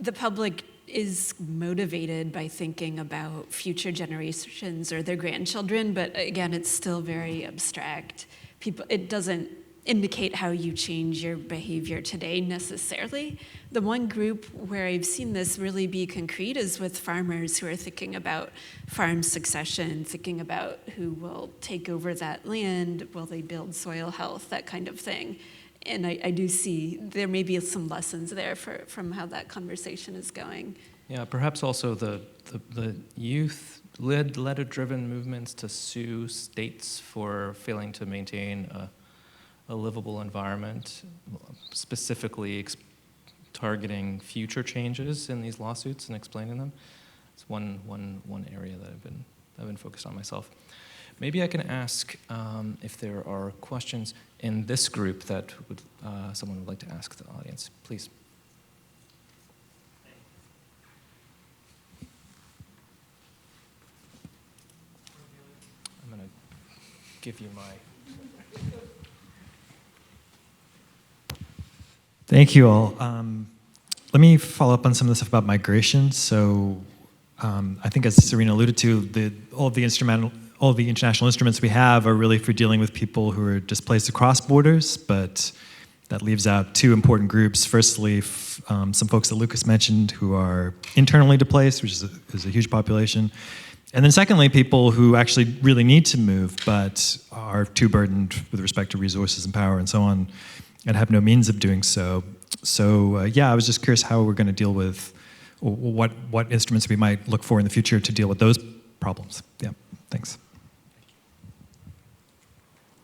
the public is motivated by thinking about future generations or their grandchildren, but again, it's still very abstract. It doesn't indicate how you change your behavior today necessarily. The one group where I've seen this really be concrete is with farmers who are thinking about farm succession, thinking about who will take over that land, will they build soil health, that kind of thing. And I do see there may be some lessons there from how that conversation is going. Yeah, perhaps also the youth-led, driven movements to sue states for failing to maintain a livable environment, specifically targeting future changes in these lawsuits and explaining them. It's one area that I've been focused on myself. Maybe I can ask if there are questions in this group that someone would like to ask the audience. Please. I'm going to give you my... Thank you all. Let me follow up on some of the stuff about migration. So I think as Serena alluded to, all the international instruments we have are really for dealing with people who are displaced across borders, but that leaves out two important groups. Firstly, some folks that Lucas mentioned who are internally displaced, which is a huge population, And then secondly, people who actually really need to move but are too burdened with respect to resources and power and so on, and have no means of doing so. So yeah, I was just curious how we're going to deal with, what instruments we might look for in the future to deal with those problems. Yeah, thanks.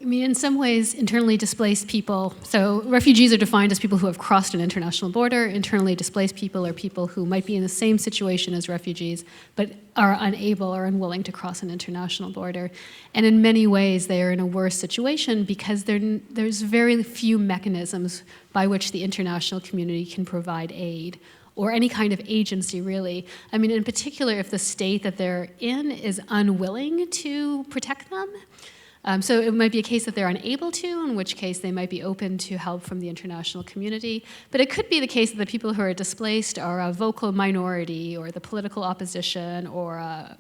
I mean, in some ways, internally displaced people, so refugees are defined as people who have crossed an international border. Internally displaced people are people who might be in the same situation as refugees, but are unable or unwilling to cross an international border. And in many ways, they are in a worse situation because there's very few mechanisms by which the international community can provide aid, or any kind of agency, really. I mean, in particular, if the state that they're in is unwilling to protect them. So it might be a case that they're unable to, in which case they might be open to help from the international community. But it could be the case that the people who are displaced are a vocal minority, or the political opposition, or a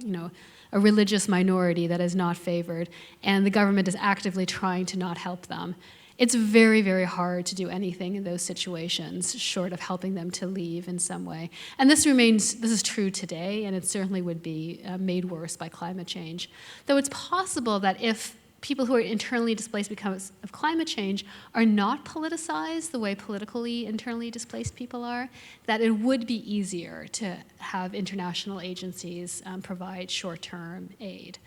religious minority that is not favored, and the government is actively trying to not help them. It's very, very hard to do anything in those situations, short of helping them to leave in some way. And this is true today, and it certainly would be made worse by climate change. Though it's possible that if people who are internally displaced because of climate change are not politicized the way politically internally displaced people are, that it would be easier to have international agencies provide short-term aid.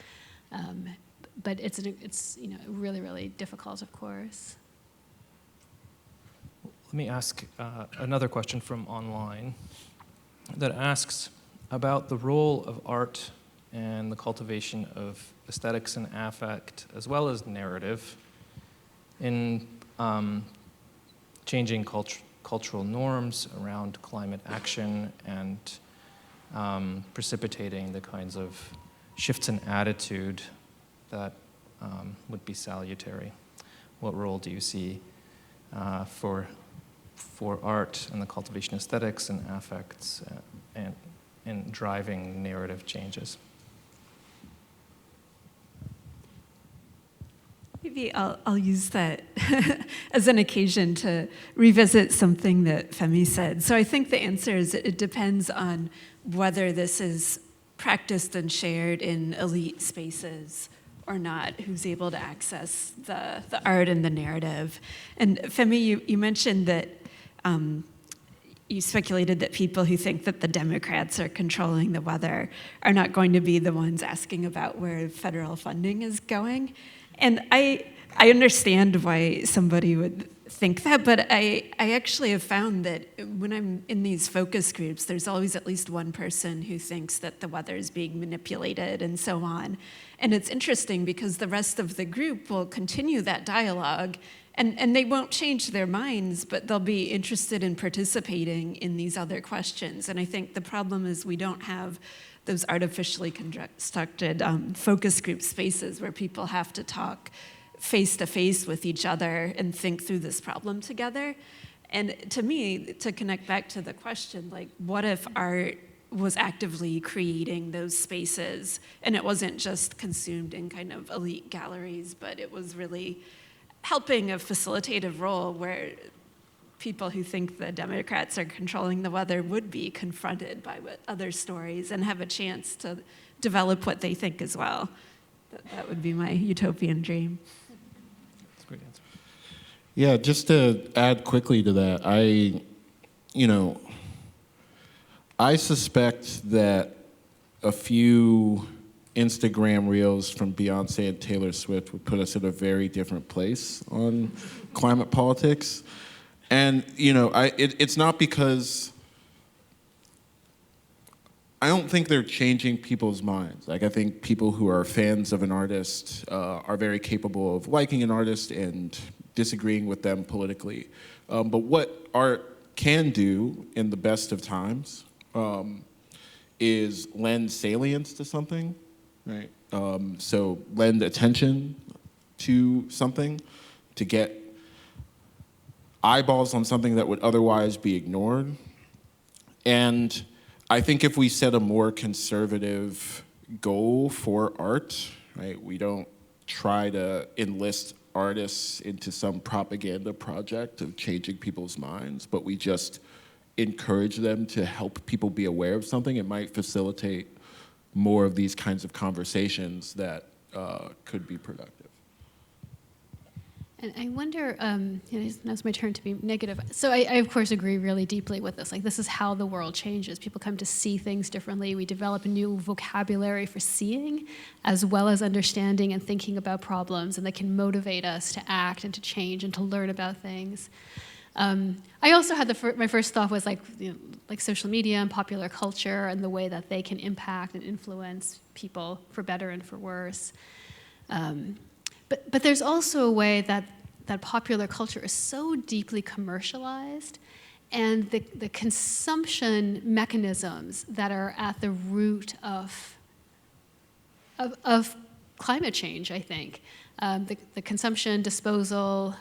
But it's really, really difficult, of course. Let me ask another question from online that asks about the role of art and the cultivation of aesthetics and affect, as well as narrative, in changing cultural norms around climate action and precipitating the kinds of shifts in attitude that would be salutary. What role do you see for art and the cultivation of aesthetics and affects and driving narrative changes? Maybe I'll use that as an occasion to revisit something that Femi said. So I think the answer is it depends on whether this is practiced and shared in elite spaces or not, who's able to access the art and the narrative. And Femi, you mentioned that you speculated that people who think that the Democrats are controlling the weather are not going to be the ones asking about where federal funding is going. And I understand why somebody would think that, but I actually have found that when I'm in these focus groups, there's always at least one person who thinks that the weather is being manipulated and so on. And it's interesting because the rest of the group will continue that dialogue, and they won't change their minds, but they'll be interested in participating in these other questions. And I think the problem is we don't have those artificially constructed focus group spaces where people have to talk face to face with each other and think through this problem together. And to me, to connect back to the question, like, what if art was actively creating those spaces and it wasn't just consumed in kind of elite galleries, but it was really helping a facilitative role where people who think the Democrats are controlling the weather would be confronted by what other stories and have a chance to develop what they think as well. That would be my utopian dream. That's a great answer. Yeah, just to add quickly to that, I suspect that a few Instagram reels from Beyonce and Taylor Swift would put us in a very different place on climate politics. And, it's not because I don't think they're changing people's minds. Like, I think people who are fans of an artist are very capable of liking an artist and disagreeing with them politically. But what art can do in the best of times is lend salience to something, right? So lend attention to something to get eyeballs on something that would otherwise be ignored. And I think if we set a more conservative goal for art, right, we don't try to enlist artists into some propaganda project of changing people's minds, but we just encourage them to help people be aware of something, it might facilitate more of these kinds of conversations that could be productive. And I wonder, now it's my turn to be negative. So I, of course, agree really deeply with this. Like, this is how the world changes. People come to see things differently. We develop a new vocabulary for seeing, as well as understanding and thinking about problems, and that can motivate us to act and to change and to learn about things. I also had my first thought was like social media and popular culture and the way that they can impact and influence people for better and for worse. But there's also a way that popular culture is so deeply commercialized, and the consumption mechanisms that are at the root of climate change, I think. The consumption disposal,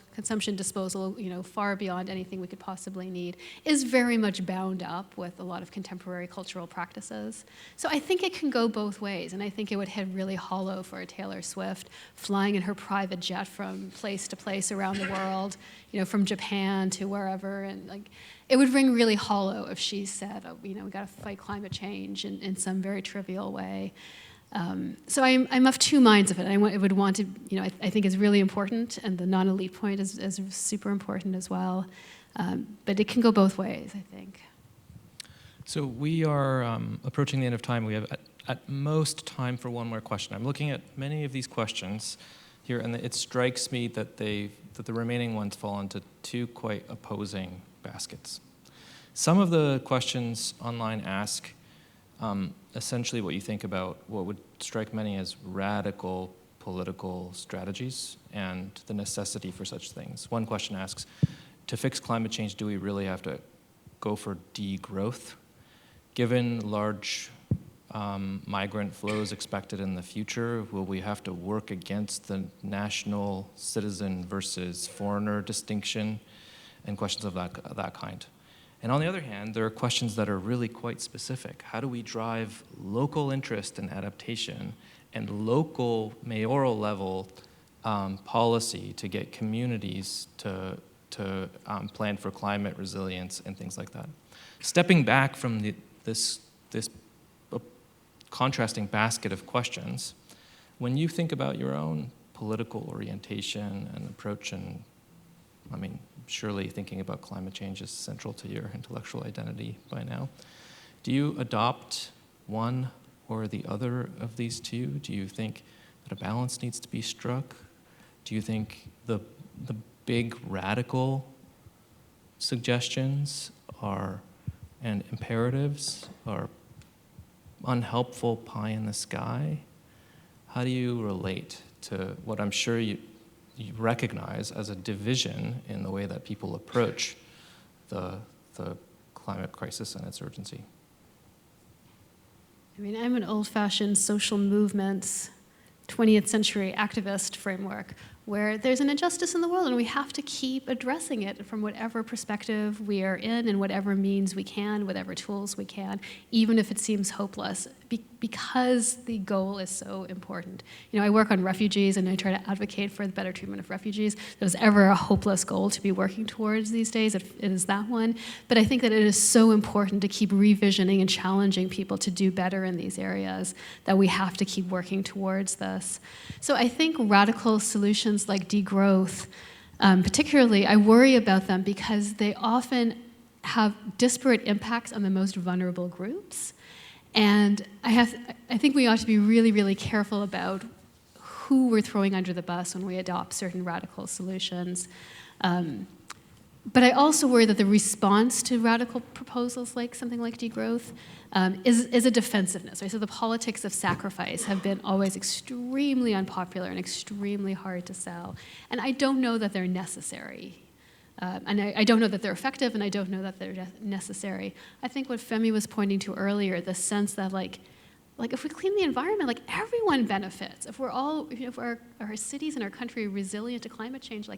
far beyond anything we could possibly need, is very much bound up with a lot of contemporary cultural practices. So I think it can go both ways, and I think it would hit really hollow for a Taylor Swift flying in her private jet from place to place around the world, from Japan to wherever, and like it would ring really hollow if she said, we got to fight climate change in some very trivial way. So I'm of two minds of it. I would want to, I think is really important, and the non-elite point is super important as well. But it can go both ways, I think. So we are approaching the end of time. We have at most time for one more question. I'm looking at many of these questions here, and it strikes me that the remaining ones fall into two quite opposing baskets. Some of the questions online ask essentially what you think about what would strike many as radical political strategies and the necessity for such things. One question asks, to fix climate change, do we really have to go for degrowth? Given large migrant flows expected in the future, will we have to work against the national citizen versus foreigner distinction, and questions of that kind? And on the other hand, there are questions that are really quite specific. How do we drive local interest and adaptation and local mayoral level policy to get communities to plan for climate resilience and things like that? Stepping back from this contrasting basket of questions, when you think about your own political orientation and approach, and surely thinking about climate change is central to your intellectual identity by now. Do you adopt one or the other of these two? Do you think that a balance needs to be struck? Do you think the big radical suggestions and imperatives are unhelpful pie in the sky? How do you relate to what I'm sure you recognize as a division in the way that people approach the climate crisis and its urgency? I'm an old-fashioned social movements 20th century activist framework where there's an injustice in the world and we have to keep addressing it from whatever perspective we are in and whatever means we can, whatever tools we can, even if it seems hopeless, because the goal is so important. I work on refugees and I try to advocate for the better treatment of refugees. There's ever a hopeless goal to be working towards these days, it is that one. But I think that it is so important to keep revisioning and challenging people to do better in these areas, that we have to keep working towards this. So I think radical solutions like degrowth, particularly, I worry about them because they often have disparate impacts on the most vulnerable groups. And I think we ought to be really, really careful about who we're throwing under the bus when we adopt certain radical solutions. But I also worry that the response to radical proposals like something like degrowth is a defensiveness. Right? So the politics of sacrifice have been always extremely unpopular and extremely hard to sell. And I don't know that they're necessary. And I don't know that they're effective, and I don't know that they're necessary. I think what Femi was pointing to earlier, the sense that like if we clean the environment, everyone benefits. If if our cities and our country are resilient to climate change,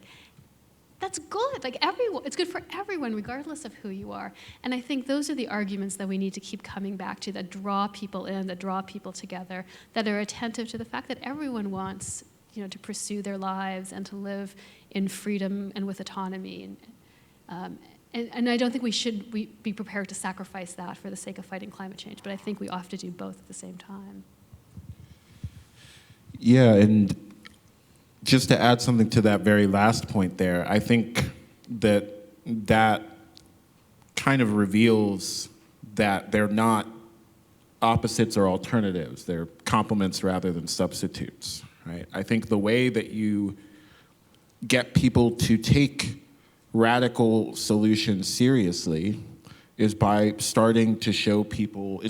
that's good. It's good for everyone, regardless of who you are. And I think those are the arguments that we need to keep coming back to, that draw people in, that draw people together, that are attentive to the fact that everyone wants, to pursue their lives and to live in freedom and with autonomy. And I don't think we should be prepared to sacrifice that for the sake of fighting climate change, but I think we ought to do both at the same time. Yeah, and just to add something to that very last point there, I think that kind of reveals that they're not opposites or alternatives. They're complements rather than substitutes, right? I think the way that you get people to take radical solutions seriously is by starting to show people,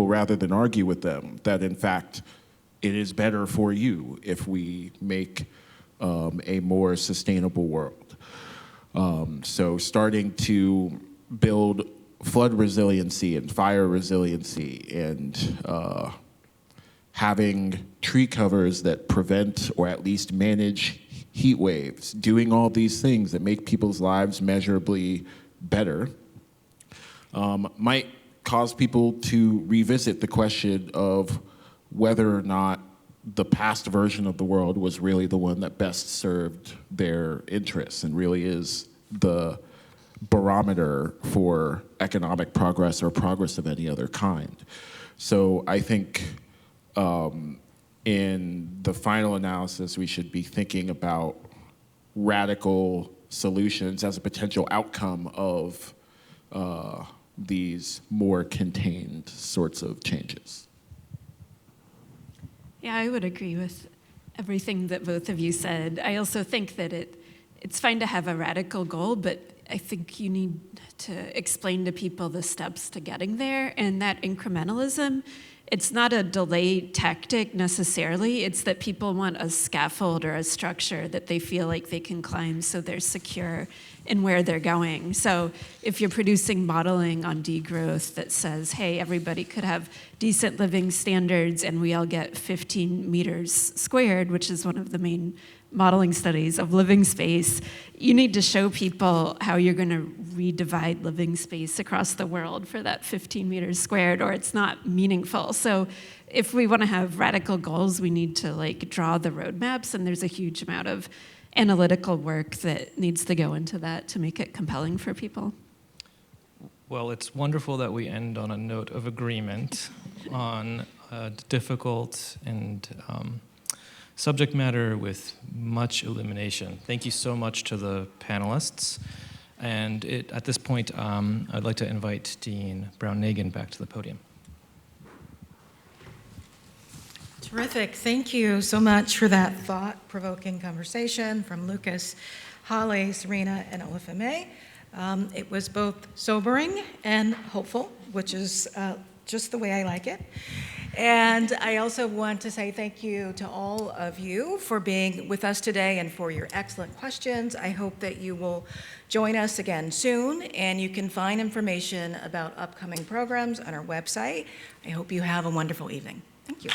rather than argue with them that in fact it is better for you if we make a more sustainable world. So starting to build flood resiliency and fire resiliency and having tree covers that prevent or at least manage heat waves, doing all these things that make people's lives measurably better, might cause people to revisit the question of whether or not the past version of the world was really the one that best served their interests and really is the barometer for economic progress or progress of any other kind. So I think in the final analysis, we should be thinking about radical solutions as a potential outcome of these more contained sorts of changes. Yeah, I would agree with everything that both of you said. I also think that it's fine to have a radical goal, but I think you need to explain to people the steps to getting there, and that incrementalism, it's not a delay tactic necessarily. It's that people want a scaffold or a structure that they feel like they can climb so they're secure in where they're going. So if you're producing modeling on degrowth that says, hey, everybody could have decent living standards and we all get 15 meters squared, which is one of the main modeling studies of living space, you need to show people how you're going to redivide living space across the world for that 15 meters squared, or it's not meaningful. So if we want to have radical goals, we need to draw the roadmaps, and there's a huge amount of analytical work that needs to go into that to make it compelling for people. Well, it's wonderful that we end on a note of agreement on difficult and subject matter with much illumination. Thank you so much to the panelists. And at this point, I'd like to invite Dean Brown-Nagin back to the podium. Terrific. Thank you so much for that thought-provoking conversation from Lucas, Holly, Serena, and Olúfẹ. It was both sobering and hopeful, which is just the way I like it. And I also want to say thank you to all of you for being with us today and for your excellent questions. I hope that you will join us again soon, and you can find information about upcoming programs on our website. I hope you have a wonderful evening. Thank you.